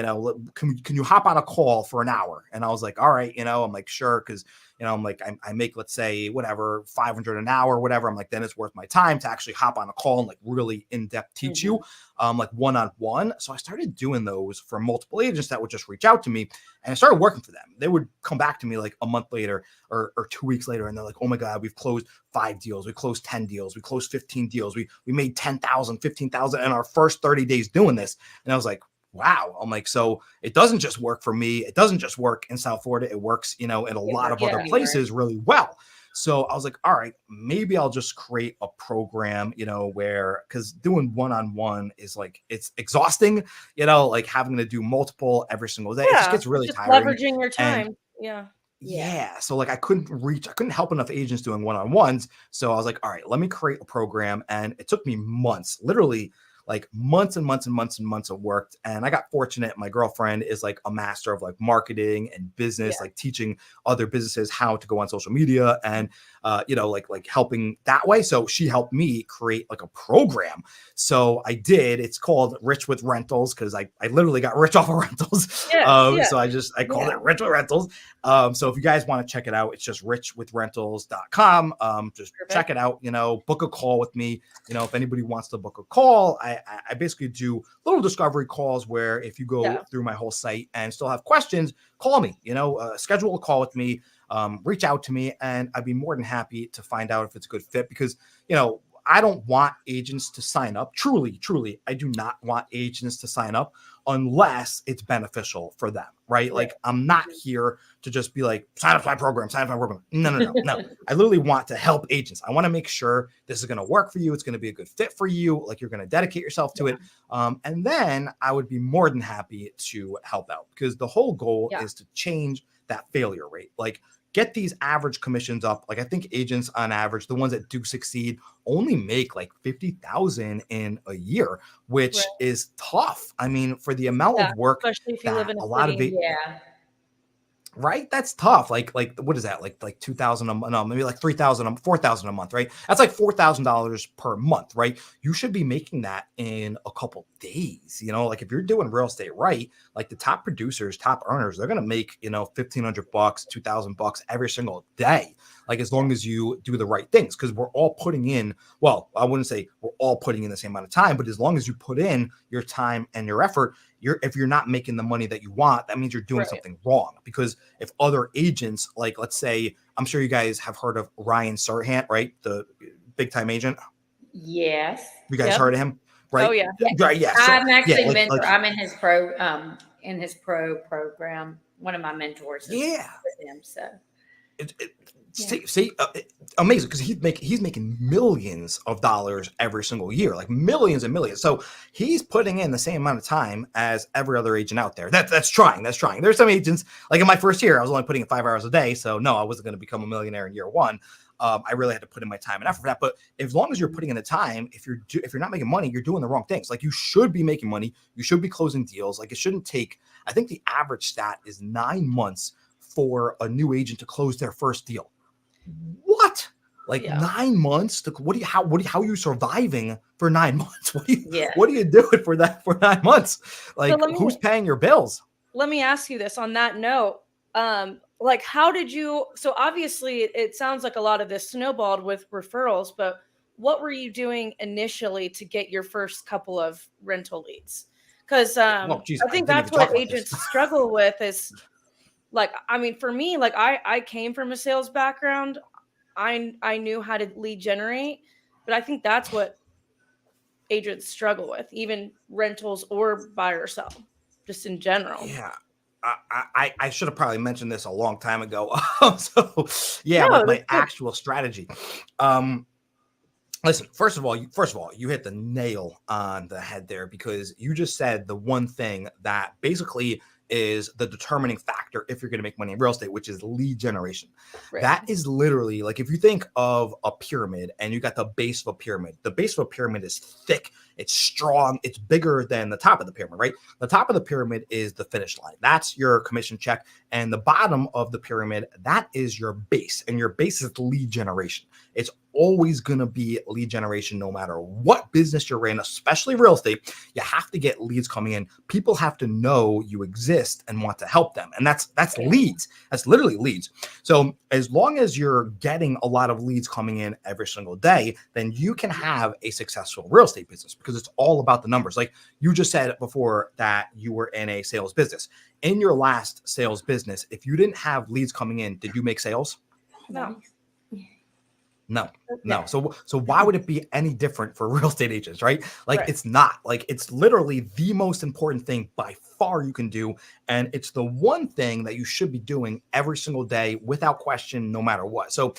can you hop on a call for an hour? And I was like, all right, I'm like, sure. Cause I'm like, I make, let's say whatever, 500 an hour, whatever. I'm like, then it's worth my time to actually hop on a call and like really in-depth teach you, like one-on-one. So I started doing those for multiple agents that would just reach out to me, and I started working for them. They would come back to me like a month later or 2 weeks later, and they're like, oh my God, we've closed 5 deals. We closed 10 deals. We closed 15 deals. We made 10,000, 15,000 in our first 30 days doing this. And I was like, wow. I'm like, so it doesn't just work for me. It doesn't just work in South Florida. It works, in a lot of other places really well. So I was like, all right, maybe I'll just create a program, where, because doing one-on-one is like, it's exhausting, like having to do multiple every single day. It just gets really tiring. Leveraging your time. Yeah. So like I couldn't help enough agents doing one-on-ones. So I was like, all right, let me create a program. And it took me months, literally like months and months and months and months of work. And I got fortunate. My girlfriend is like a master of like marketing and business, like teaching other businesses how to go on social media and, like helping that way. So she helped me create like a program. So I did. It's called Rich with Rentals, because I literally got rich off of rentals. So I called it Rich with Rentals. So if you guys want to check it out, it's just richwithrentals.com. Just check it out, book a call with me. If anybody wants to book a call, I basically do little discovery calls where if you go through my whole site and still have questions, call me, schedule a call with me, reach out to me, and I'd be more than happy to find out if it's a good fit, because, I don't want agents to sign up. Truly, I do not want agents to sign up unless it's beneficial for them, right? Like, I'm not here to just be like, sign up to my program. No. I literally want to help agents. I want to make sure this is going to work for you. It's going to be a good fit for you. Like, you're going to dedicate yourself to it. And then I would be more than happy to help out, because the whole goal is to change that failure rate. Like, get these average commissions up. Like, I think agents on average, the ones that do succeed, only make like 50,000 in a year, which is tough. I mean, for the amount of work, especially if you live in a lot of it, right? That's tough. Like what is that? Like 2,000 no, maybe like 3,000, 4,000 a month, right? That's like $4,000 per month, right? You should be making that in a couple days. Like if you're doing real estate right, like the top producers, top earners, they're gonna make $1,500, $2,000 every single day. Like, as long as you do the right things, because we're all putting in. Well, I wouldn't say we're all putting in the same amount of time, but as long as you put in your time and your effort, if you're not making the money that you want, that means you're doing something wrong. Because if other agents, like, let's say, I'm sure you guys have heard of Ryan Serhant, right? The big time agent. Yes. You guys heard of him, right? Oh yeah. Right. Yeah. I'm actually I'm in his pro program. One of my mentors. With him. So. Amazing, because he's making millions of dollars every single year, like millions and millions. So he's putting in the same amount of time as every other agent out there. That's trying. There's some agents, like in my first year, I was only putting in 5 hours a day. So no, I wasn't going to become a millionaire in year one. I really had to put in my time and effort for that. But as long as you're putting in the time, if you're not making money, you're doing the wrong things. Like, you should be making money. You should be closing deals. Like, it shouldn't take, I think the average stat is 9 months for a new agent to close their first deal. What? Like 9 months? How are you surviving for 9 months? What are you doing for 9 months? Like, so who's paying your bills? Let me ask you this on that note. Like, how did you, so obviously it sounds like a lot of this snowballed with referrals, but what were you doing initially to get your first couple of rental leads? Because I think that's what agents struggle with is, like, I mean, for me, like, I came from a sales background. I knew how to lead generate, but I think that's what agents struggle with, even rentals or buy or sell, just in general. Yeah. I should have probably mentioned this a long time ago. My actual strategy. Listen, first of all, you hit the nail on the head there, because you just said the one thing that basically is the determining factor if you're going to make money in real estate, which is lead generation. Right. That is literally, like, if you think of a pyramid and you got the base of a pyramid is thick It's strong. It's bigger than the top of the pyramid, right? The top of the pyramid is the finish line. That's your commission check. And the bottom of the pyramid, that is your base. And your base is lead generation. It's always going to be lead generation no matter what business you're in, especially real estate. You have to get leads coming in. People have to know you exist and want to help them. And that's leads. That's literally leads. So as long as you're getting a lot of leads coming in every single day, then you can have a successful real estate business, because it's all about the numbers. Like you just said before that you were in a sales business. In your last sales business, if you didn't have leads coming in, did you make sales? No. No. So why would it be any different for real estate agents, right? Like It's not. Like it's literally the most important thing by far you can do. And it's the one thing that you should be doing every single day without question, no matter what. So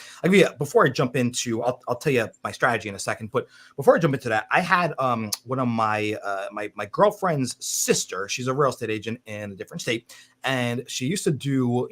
before I jump into, I'll tell you my strategy in a second, but before I jump into that, I had one of my my girlfriend's sister. She's a real estate agent in a different state. And she used to do,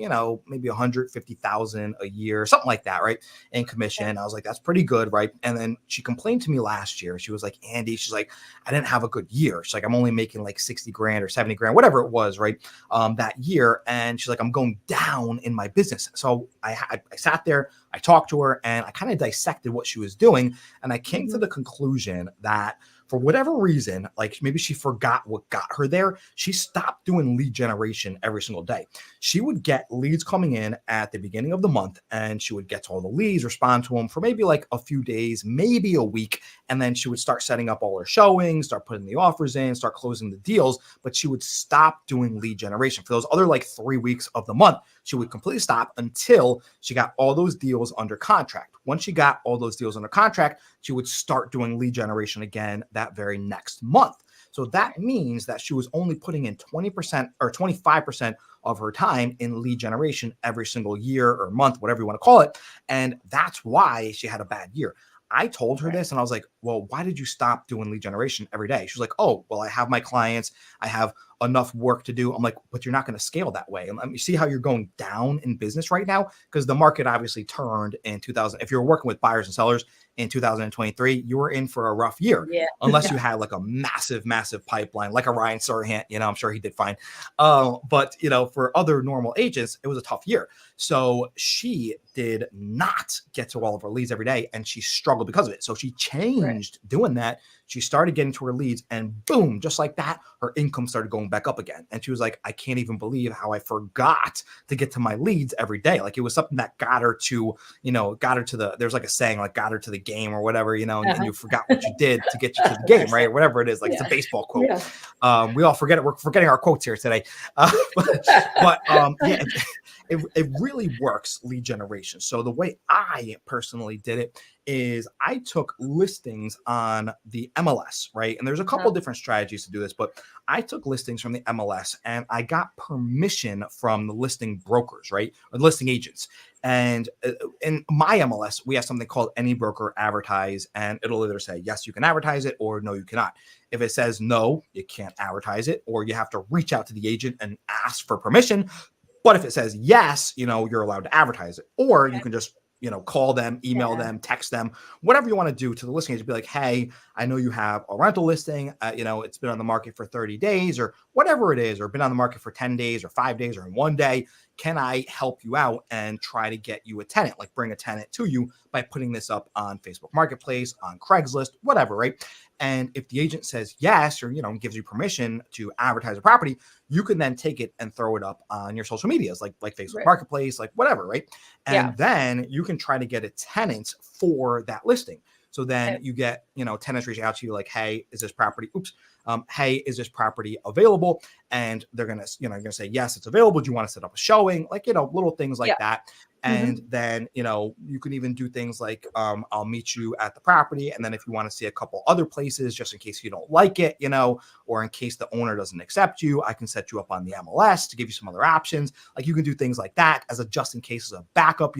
maybe 150,000 a year, something like that, right? In commission. I was like, that's pretty good, right? And then she complained to me last year. She was like, Andy, she's like, I didn't have a good year. She's like, I'm only making like 60 grand or 70 grand, whatever it was, right? That year. And she's like, I'm going down in my business. So I sat there, I talked to her, and I kind of dissected what she was doing. And I came to the conclusion that for whatever reason, like maybe she forgot what got her there, she stopped doing lead generation every single day. She would get leads coming in at the beginning of the month, and she would get to all the leads, respond to them for maybe like a few days, maybe a week. And then she would start setting up all her showings, start putting the offers in, start closing the deals, but she would stop doing lead generation. For those other like 3 weeks of the month, she would completely stop until she got all those deals under contract. Once she got all those deals under contract, she would start doing lead generation again that very next month. So that means that she was only putting in 20% or 25% of her time in lead generation every single year or month, whatever you want to call it. And that's why she had a bad year. I told her this and I was like, well, why did you stop doing lead generation every day? She was like, oh, well, I have my clients. I have enough work to do. I'm like, but you're not going to scale that way. And let me see how you're going down in business right now, because the market obviously turned in 2000. If you're working with buyers and sellers in 2023, you were in for a rough year, unless you had like a massive pipeline, like a Ryan Serhant, I'm sure he did fine. But for other normal agents, it was a tough year. So she did not get to all of her leads every day, and she struggled because of it. So she changed doing that. She started getting to her leads, and boom, just like that, her income started going back up again. And she was like, I can't even believe how I forgot to get to my leads every day. Like it was something that got her to there's like a saying, like got her to the game or whatever, and you forgot what you did to get you to the game, right? Or whatever it is, like it's a baseball quote. We all forget it. We're forgetting our quotes here today. It really works, lead generation. So the way I personally did it is I took listings on the MLS, right? And there's a couple different strategies to do this, but I took listings from the MLS and I got permission from the listing brokers, right? Or listing agents. And in my MLS, we have something called Any Broker Advertise, and it'll either say, yes, you can advertise it, or no, you cannot. If it says no, you can't advertise it, or you have to reach out to the agent and ask for permission. But if it says yes, you're allowed to advertise it, or you can just call them, email them, text them, whatever you want to do to the listing agent. Be like, hey, I know you have a rental listing. It's been on the market for 30 days or whatever it is, or been on the market for 10 days or 5 days or in 1 day. Can I help you out and try to get you a tenant, like bring a tenant to you by putting this up on Facebook Marketplace, on Craigslist, whatever, right? And if the agent says yes, or, gives you permission to advertise a property, you can then take it and throw it up on your social medias, like Facebook Marketplace, like whatever, right? And then you can try to get a tenant for that listing. So then you get, tenants reaching out to you like, hey, is this property, hey, is this property available? And they're going to, you're going to say, yes, it's available. Do you want to set up a showing? Like, little things like that. And then, you can even do things like, I'll meet you at the property. And then if you want to see a couple other places, just in case you don't like it, or in case the owner doesn't accept you, I can set you up on the MLS to give you some other options. Like you can do things like that as a just in case, as a backup,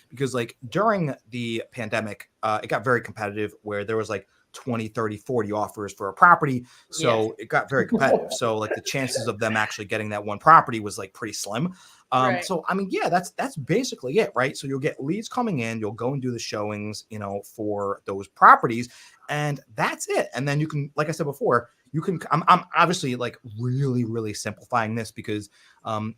because like during the pandemic, it got very competitive where there was like 20, 30, 40 offers for a property. So it got very competitive. So like the chances of them actually getting that one property was like pretty slim. So I mean, yeah, that's basically it, right? So you'll get leads coming in, you'll go and do the showings, you know, for those properties, and that's it. And then you can, like I said before, you can, I'm obviously like really simplifying this because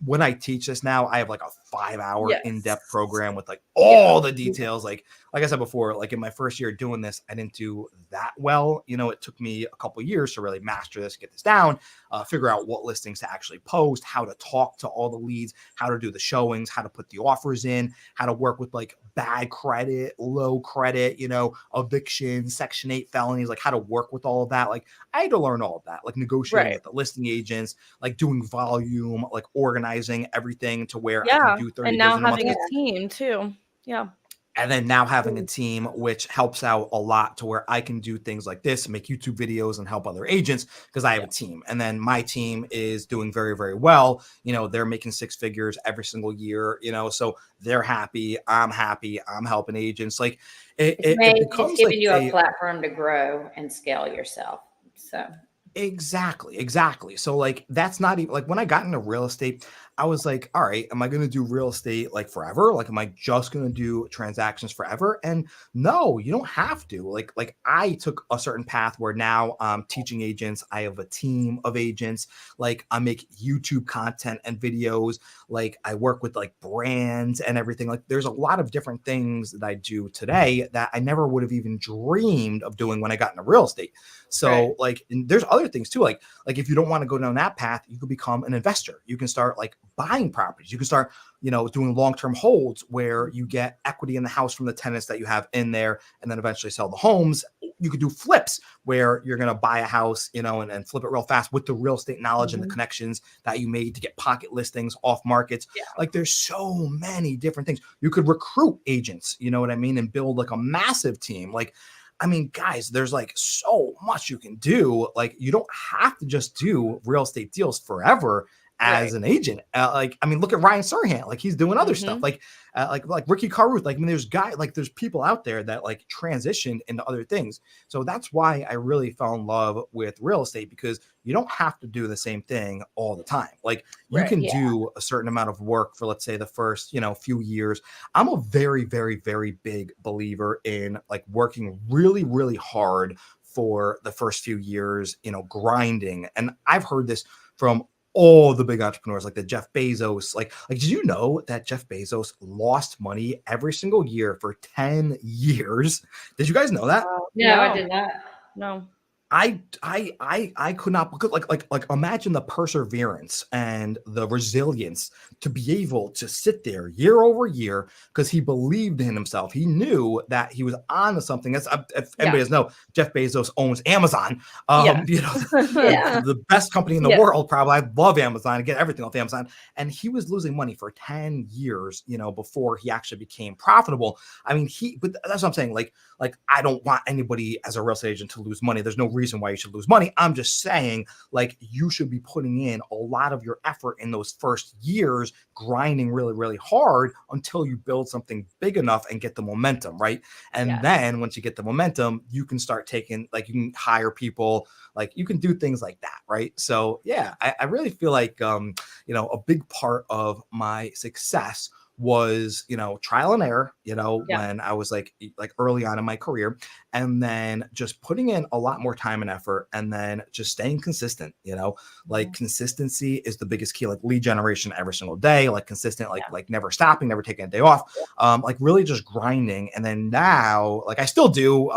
when I teach this now, I have like a 5-hour in-depth program with like all the details. Like I said before, like in my first year doing this, I didn't do that well. You know, it took me a couple of years to really master this, get this down, figure out what listings to actually post, how to talk to all the leads, how to do the showings, how to put the offers in, how to work with like bad credit, low credit, you know, eviction, Section 8 felonies, like how to work with all of that. Like I had to learn all of that, like negotiating with the listing agents, like doing volume, like organizing everything to where I can do 30 and now having a team too. And then now having a team, which helps out a lot to where I can do things like this, make YouTube videos and help other agents because I have a team. And then my team is doing very well. You know, they're making 6 figures every single year, you know, so they're happy. I'm helping agents. Like it becomes it's giving like you a platform to grow and scale yourself. So Exactly. So like, that's not even like when I got into real estate, I was like, all right, am I going to do real estate like forever? Like, am I just going to do transactions forever? And no, you don't have to. Like I took a certain path where now I'm teaching agents. I have a team of agents. Like I make YouTube content and videos. Like I work with like brands and everything. Like there's a lot of different things that I do today that I never would have even dreamed of doing when I got into real estate. So like, and there's other things too. Like if you don't want to go down that path, you could become an investor. You can start like buying properties. You can start, you know, doing long-term holds where you get equity in the house from the tenants that you have in there and then eventually sell the homes. You could do flips where you're going to buy a house, you know, and flip it real fast with the real estate knowledge and the connections that you made to get pocket listings off markets. Like there's so many different things. You could recruit agents, you know what I mean? And build like a massive team. Like, I mean, guys, there's like so much you can do. Like you don't have to just do real estate deals forever as an agent. Like, I mean, look at Ryan Serhant, like he's doing other stuff like Ricky Carruth. Like, I mean, there's people out there that like transitioned into other things. So that's why I really fell in love with real estate, because you don't have to do the same thing all the time. Like you can do a certain amount of work for, let's say, the first, you know, few years. I'm a very big believer in like working really hard for the first few years, you know, grinding. And I've heard this from all the big entrepreneurs, like the Jeff Bezos. Like, did you know that Jeff Bezos lost money every single year for 10 years? Did you guys know that? No, I did not. No. I could not, like imagine the perseverance and the resilience to be able to sit there year over year because he believed in himself. He knew that he was on to something. If anybody doesn't know, Jeff Bezos owns Amazon. You know, the best company in the world. Probably, I love Amazon. I get everything off Amazon. And he was losing money for 10 years, you know, before he actually became profitable. I mean, but that's what I'm saying. Like I don't want anybody as a real estate agent to lose money. There's no reason why you should lose money. I'm just saying, like, you should be putting in a lot of your effort in those first years, grinding really hard until you build something big enough and get the momentum, right? And then once you get the momentum, you can start taking, like, you can hire people, like you can do things like that, right? So yeah, I really feel like, you know, a big part of my success was, you know, trial and error, you know, when I was like early on in my career, and then just putting in a lot more time and effort, and then just staying consistent, you know, like consistency is the biggest key, like lead generation every single day, like consistent, like never stopping, never taking a day off, like really just grinding. And then now, like I still do,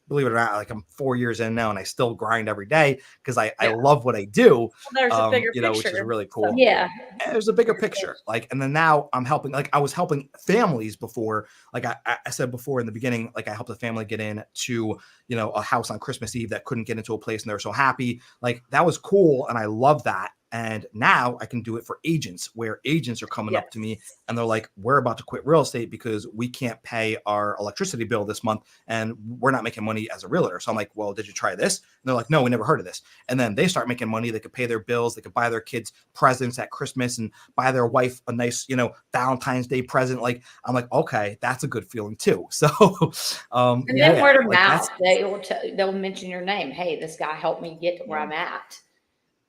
believe it or not, like I'm 4 years in now and I still grind every day because I love what I do. Well, there's a bigger you know, picture. which is really cool. So, and there's a bigger picture. Like, and then now I'm helping, like I was helping families before, like I said before in the beginning, like I helped a family get in to, you know, a house on Christmas Eve that couldn't get into a place and they were so happy. Like that was cool. And I love that. And now I can do it for agents, where agents are coming up to me Yes. and they're like, we're about to quit real estate because we can't pay our electricity bill this month and we're not making money as a realtor. So I'm like, well, did you try this? And they're like, no, we never heard of this. And then they start making money. They could pay their bills. They could buy their kids presents at Christmas and buy their wife a nice, Valentine's Day present. Like, I'm like, okay, that's a good feeling too. So, and then word of like mouth, they'll mention your name. Hey, this guy helped me get to where I'm at.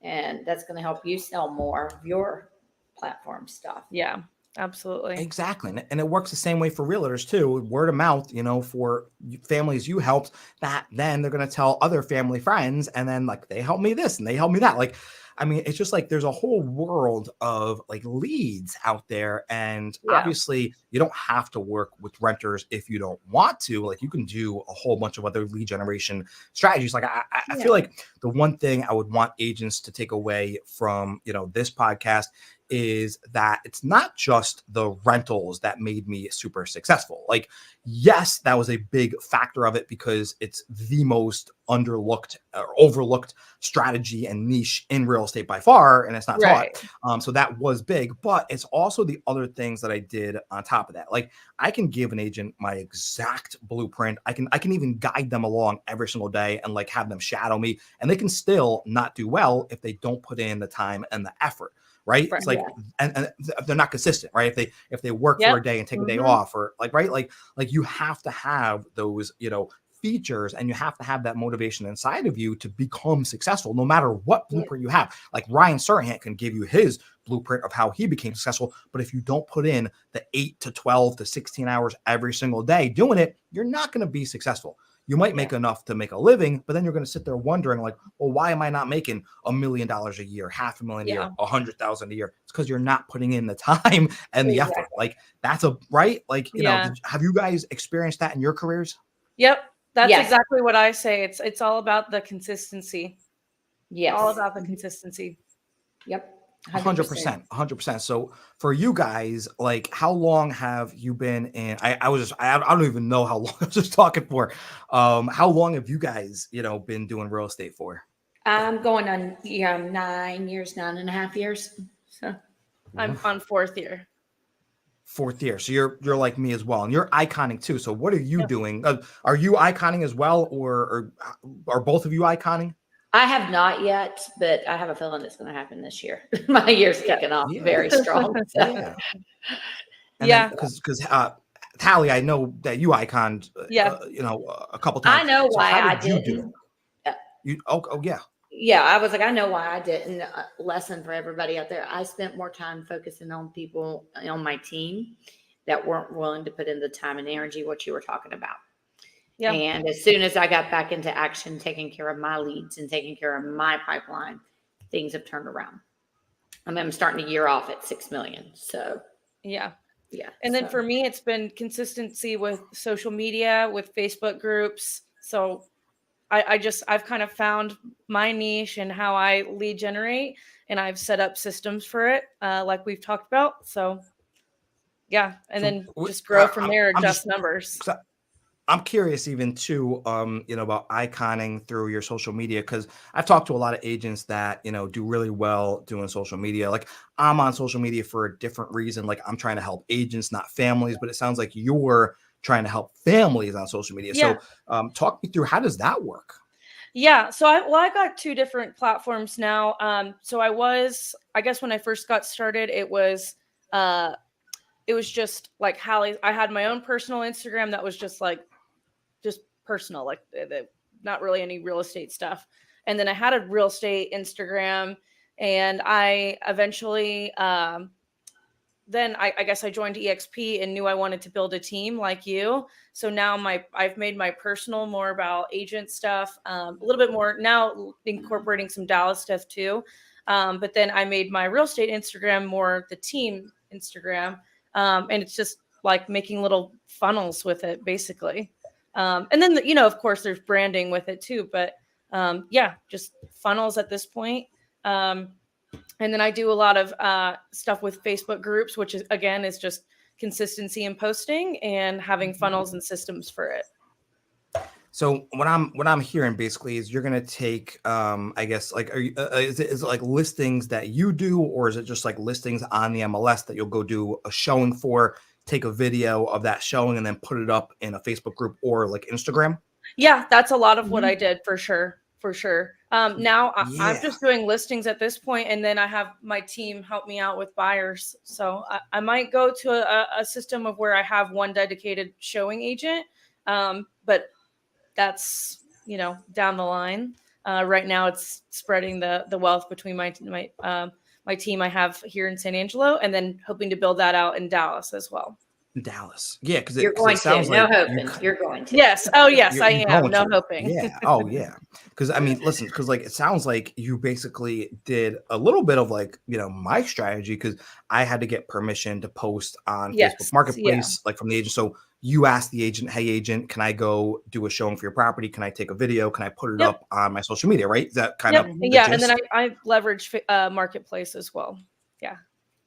And that's going to help you sell more of your platform stuff. Yeah, absolutely. Exactly. And it works the same way for realtors too. Word of mouth, for families you helped, that then they're going to tell other family friends. And then like, they help me this and they help me that. Like, I mean, it's just like there's a whole world of like leads out there. And obviously you don't have to work with renters if you don't want to. Like, you can do a whole bunch of other lead generation strategies. Like, I feel like the one thing I would want agents to take away from, this podcast is that it's not just the rentals that made me super successful. Like, yes, that was a big factor of it because it's the most underlooked or overlooked strategy and niche in real estate by far, and it's not taught. So that was big, but it's also the other things that I did on top of that. Like, I can give an agent my exact blueprint. I can even guide them along every single day and like have them shadow me, and they can still not do well if they don't put in the time and the effort. Right. It's like, and they're not consistent, right? If they work for a day and take a day off, or like, right. Like you have to have those, features, and you have to have that motivation inside of you to become successful, no matter what blueprint you have. Like, Ryan Serhant can give you his blueprint of how he became successful. But if you don't put in the 8 to 12 to 16 hours every single day doing it, you're not going to be successful. You might make enough to make a living, but then you're going to sit there wondering like, well, why am I not making $1 million a year, $500,000 a year, 100,000 a year? It's because you're not putting in the time and the effort. Like, that's right. Like, have you guys experienced that in your careers? Yep. That's exactly what I say. It's all about the consistency. Yes. All about the consistency. Yep. 100%. So for you guys, like, how long have you been in? I don't even know how long I was just talking for. How long have you guys, been doing real estate for? I'm going on 9.5 years. So I'm on 4th year. 4th year. So you're like me as well, and you're iconing too. So what are you doing? Are you iconing as well, or are both of you iconing? I have not yet, but I have a feeling it's going to happen this year. My year's kicking off very strong. So. Because Tally, I know that you iconed, a couple times. I know why I didn't. Yeah, I was like, I know why I didn't. Lesson for everybody out there. I spent more time focusing on people on my team that weren't willing to put in the time and energy, what you were talking about. Yeah. And as soon as I got back into action, taking care of my leads and taking care of my pipeline, things have turned around. I mean, I'm starting the year off at 6 million. So yeah. And then for me, it's been consistency with social media, with Facebook groups. So I've kind of found my niche and how I lead generate, and I've set up systems for it, like we've talked about. So yeah. And then just grow from there, adjust numbers. I'm curious even too, about iconing through your social media, because I've talked to a lot of agents that, do really well doing social media. Like, I'm on social media for a different reason. Like, I'm trying to help agents, not families, but it sounds like you're trying to help families on social media. Yeah. So talk me through, how does that work? Yeah. So I got 2 different platforms now. So I guess when I first got started, it was just like Hallie. I had my own personal Instagram that was just personal, like not really any real estate stuff. And then I had a real estate Instagram, and I eventually, then I guess I joined EXP and knew I wanted to build a team like you. So now I've made my personal more about agent stuff, a little bit more now, incorporating some Dallas stuff too. But then I made my real estate Instagram more the team Instagram. And it's just like making little funnels with it, basically. And then, of course, there's branding with it too. But just funnels at this point. And then I do a lot of stuff with Facebook groups, which is just consistency in posting and having funnels and systems for it. So what I'm hearing basically is you're gonna take I guess like are you, is it like listings that you do, or is it just like listings on the MLS that you'll go do a showing for, take a video of that showing and then put it up in a Facebook group or like Instagram? Yeah, that's a lot of what I did for sure. For sure. Now I'm Yeah. just doing listings at this point, and then I have my team help me out with buyers. So I might go to a system of where I have one dedicated showing agent, but that's down the line. Right now, it's spreading the wealth between my team I have here in San Angelo, and then hoping to build that out in Dallas as well. Dallas. Yeah, because you're going it sounds to. No like hoping. You're going to. Yes. Oh, yes, I you're am. No to. hoping. Yeah. Oh, yeah. Because I mean, listen, because like it sounds like you basically did a little bit of like my strategy, because I had to get permission to post on Facebook Marketplace, like from the agent. So you asked the agent, "Hey, agent, can I go do a showing for your property? Can I take a video? Can I put it up on my social media?" Right? Is that kind of and then I leverage Marketplace as well. Yeah.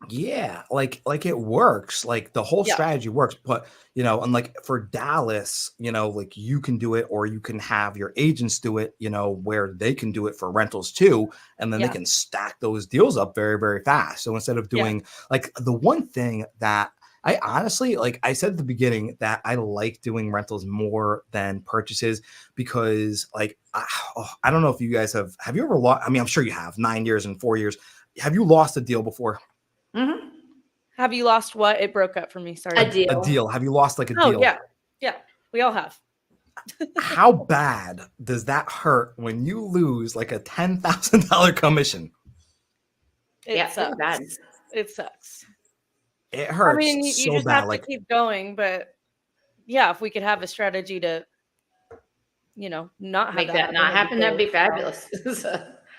Yeah, like it works. Like the whole strategy works, but and like for Dallas, like you can do it, or you can have your agents do it, where they can do it for rentals too, and then they can stack those deals up very, very fast. So instead of doing like the one thing that I honestly, like I said at the beginning, that I like doing rentals more than purchases, because like I don't know if you guys have you ever lost? I mean, I'm sure you have. 9 years and 4 years. Have you lost a deal before? Mm-hmm. Have you lost what? It broke up for me. Sorry. A deal. Have you lost like a deal? Yeah. We all have. How bad does that hurt when you lose like a $10,000 commission? It sucks. Bad. It sucks. It hurts. I mean, you so just bad. have to keep going, but yeah, if we could have a strategy to, not make have that not happen, that'd be fabulous.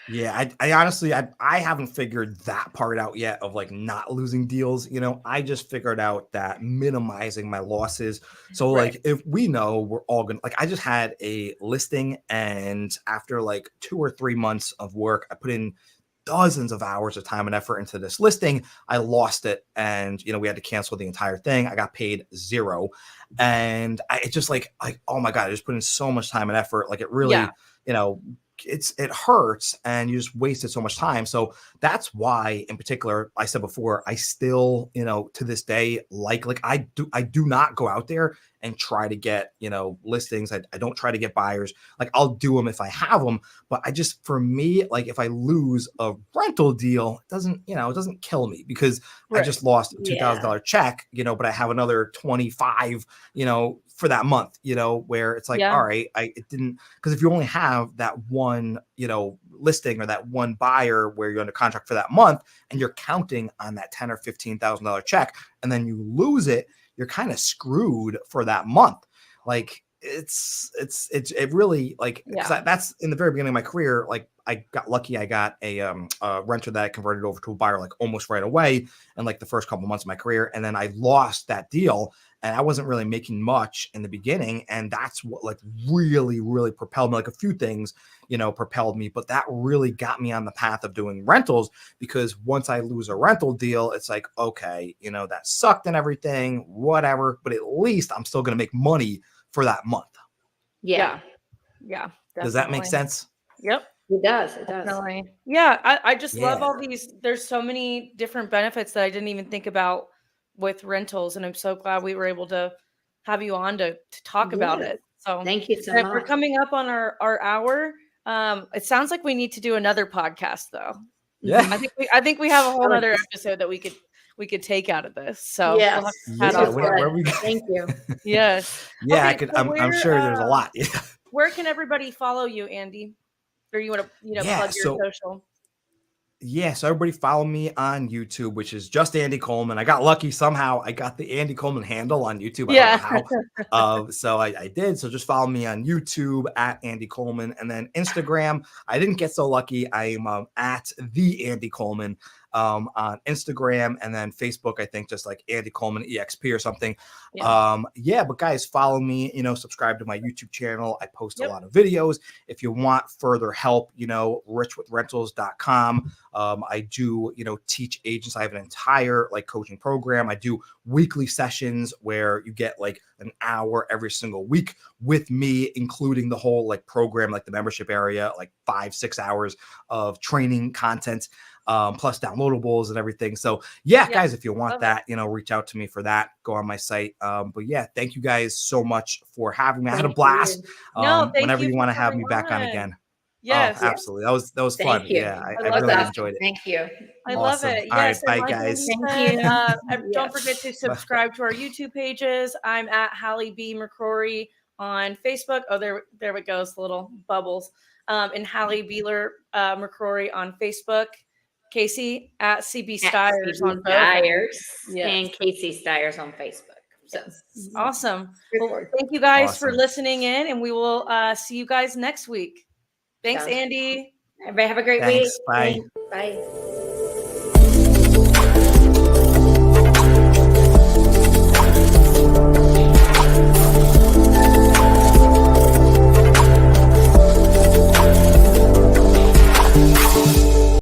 Yeah, I honestly, I haven't figured that part out yet of like not losing deals. I just figured out that minimizing my losses. So like if we know we're all gonna, like I just had a listing, and after like 2 or 3 months of work, I put in dozens of hours of time and effort into this listing. I lost it, and we had to cancel the entire thing. I got paid $0, and it's just like oh my God, I just put in so much time and effort. Like it really, it hurts, and you just wasted so much time. So that's why, in particular, I said before, I still, to this day, like I do not go out there and try to get, listings. I don't try to get buyers. Like I'll do them if I have them, but I just, for me, like if I lose a rental deal, it doesn't kill me, because I just lost a $2,000 check, but I have another 25, for that month, where it's like, all right, it didn't, because if you only have that one, listing or that one buyer where you're under contract for that month, and you're counting on that $10,000 or $15,000 check, and then you lose it, you're kind of screwed for that month. Like it really, like, that's in the very beginning of my career. Like I got lucky. I got a renter that I converted over to a buyer like almost right away, in like the first couple months of my career. And then I lost that deal, and I wasn't really making much in the beginning. And that's what like really, really propelled me. Like a few things, propelled me, but that really got me on the path of doing rentals, because once I lose a rental deal, it's like, okay, that sucked and everything, whatever, but at least I'm still going to make money for that month. Yeah. Definitely. Does that make sense? Yep. It does. Definitely. Yeah. I just love all these. There's so many different benefits that I didn't even think about with rentals. And I'm so glad we were able to have you on to talk about it. So thank you so much. We're coming up on our hour. It sounds like we need to do another podcast though. Yeah. I think we have a whole other episode that we could take out of this. So where we thank you. Yes. Yeah, okay, I'm sure there's a lot. Yeah. Where can everybody follow you, Andy? Or you want to plug your social? Yeah, so everybody follow me on YouTube, which is just Andy Coleman. I got lucky somehow. I got the Andy Coleman handle on YouTube. I don't know how. So I did. So just follow me on YouTube at Andy Coleman, and then Instagram. I didn't get so lucky. I'm at the Andy Coleman. on Instagram, and then Facebook, I think just like Andy Coleman EXP or something. But guys, follow me, subscribe to my YouTube channel. I post a lot of videos. If you want further help, richwithrentals.com. I do, teach agents. I have an entire coaching program. I do weekly sessions where you get an hour every single week with me, including the whole program, the membership area, 5-6 hours of training content, plus downloadables and everything. So guys, if you want that, reach out to me for that. Go on my site. But thank you guys so much for having me. I had a blast. Whenever you want to have me back on again. Yes. Oh, absolutely. That was fun. You. Yeah. I really enjoyed it. Thank you. I love it. Yes. All right. Bye, guys. Thank you. Don't forget to subscribe to our YouTube pages. I'm at Hallie B. McCrory on Facebook. Oh, there it goes. The little bubbles. And Hallie Beeler McCrory on Facebook. Casey at CB Stiers on both. And Casey Stiers on Facebook. So awesome. Well, thank you guys for listening in, and we will see you guys next week. Thanks, Andy. Everybody have a great week. Bye. Bye.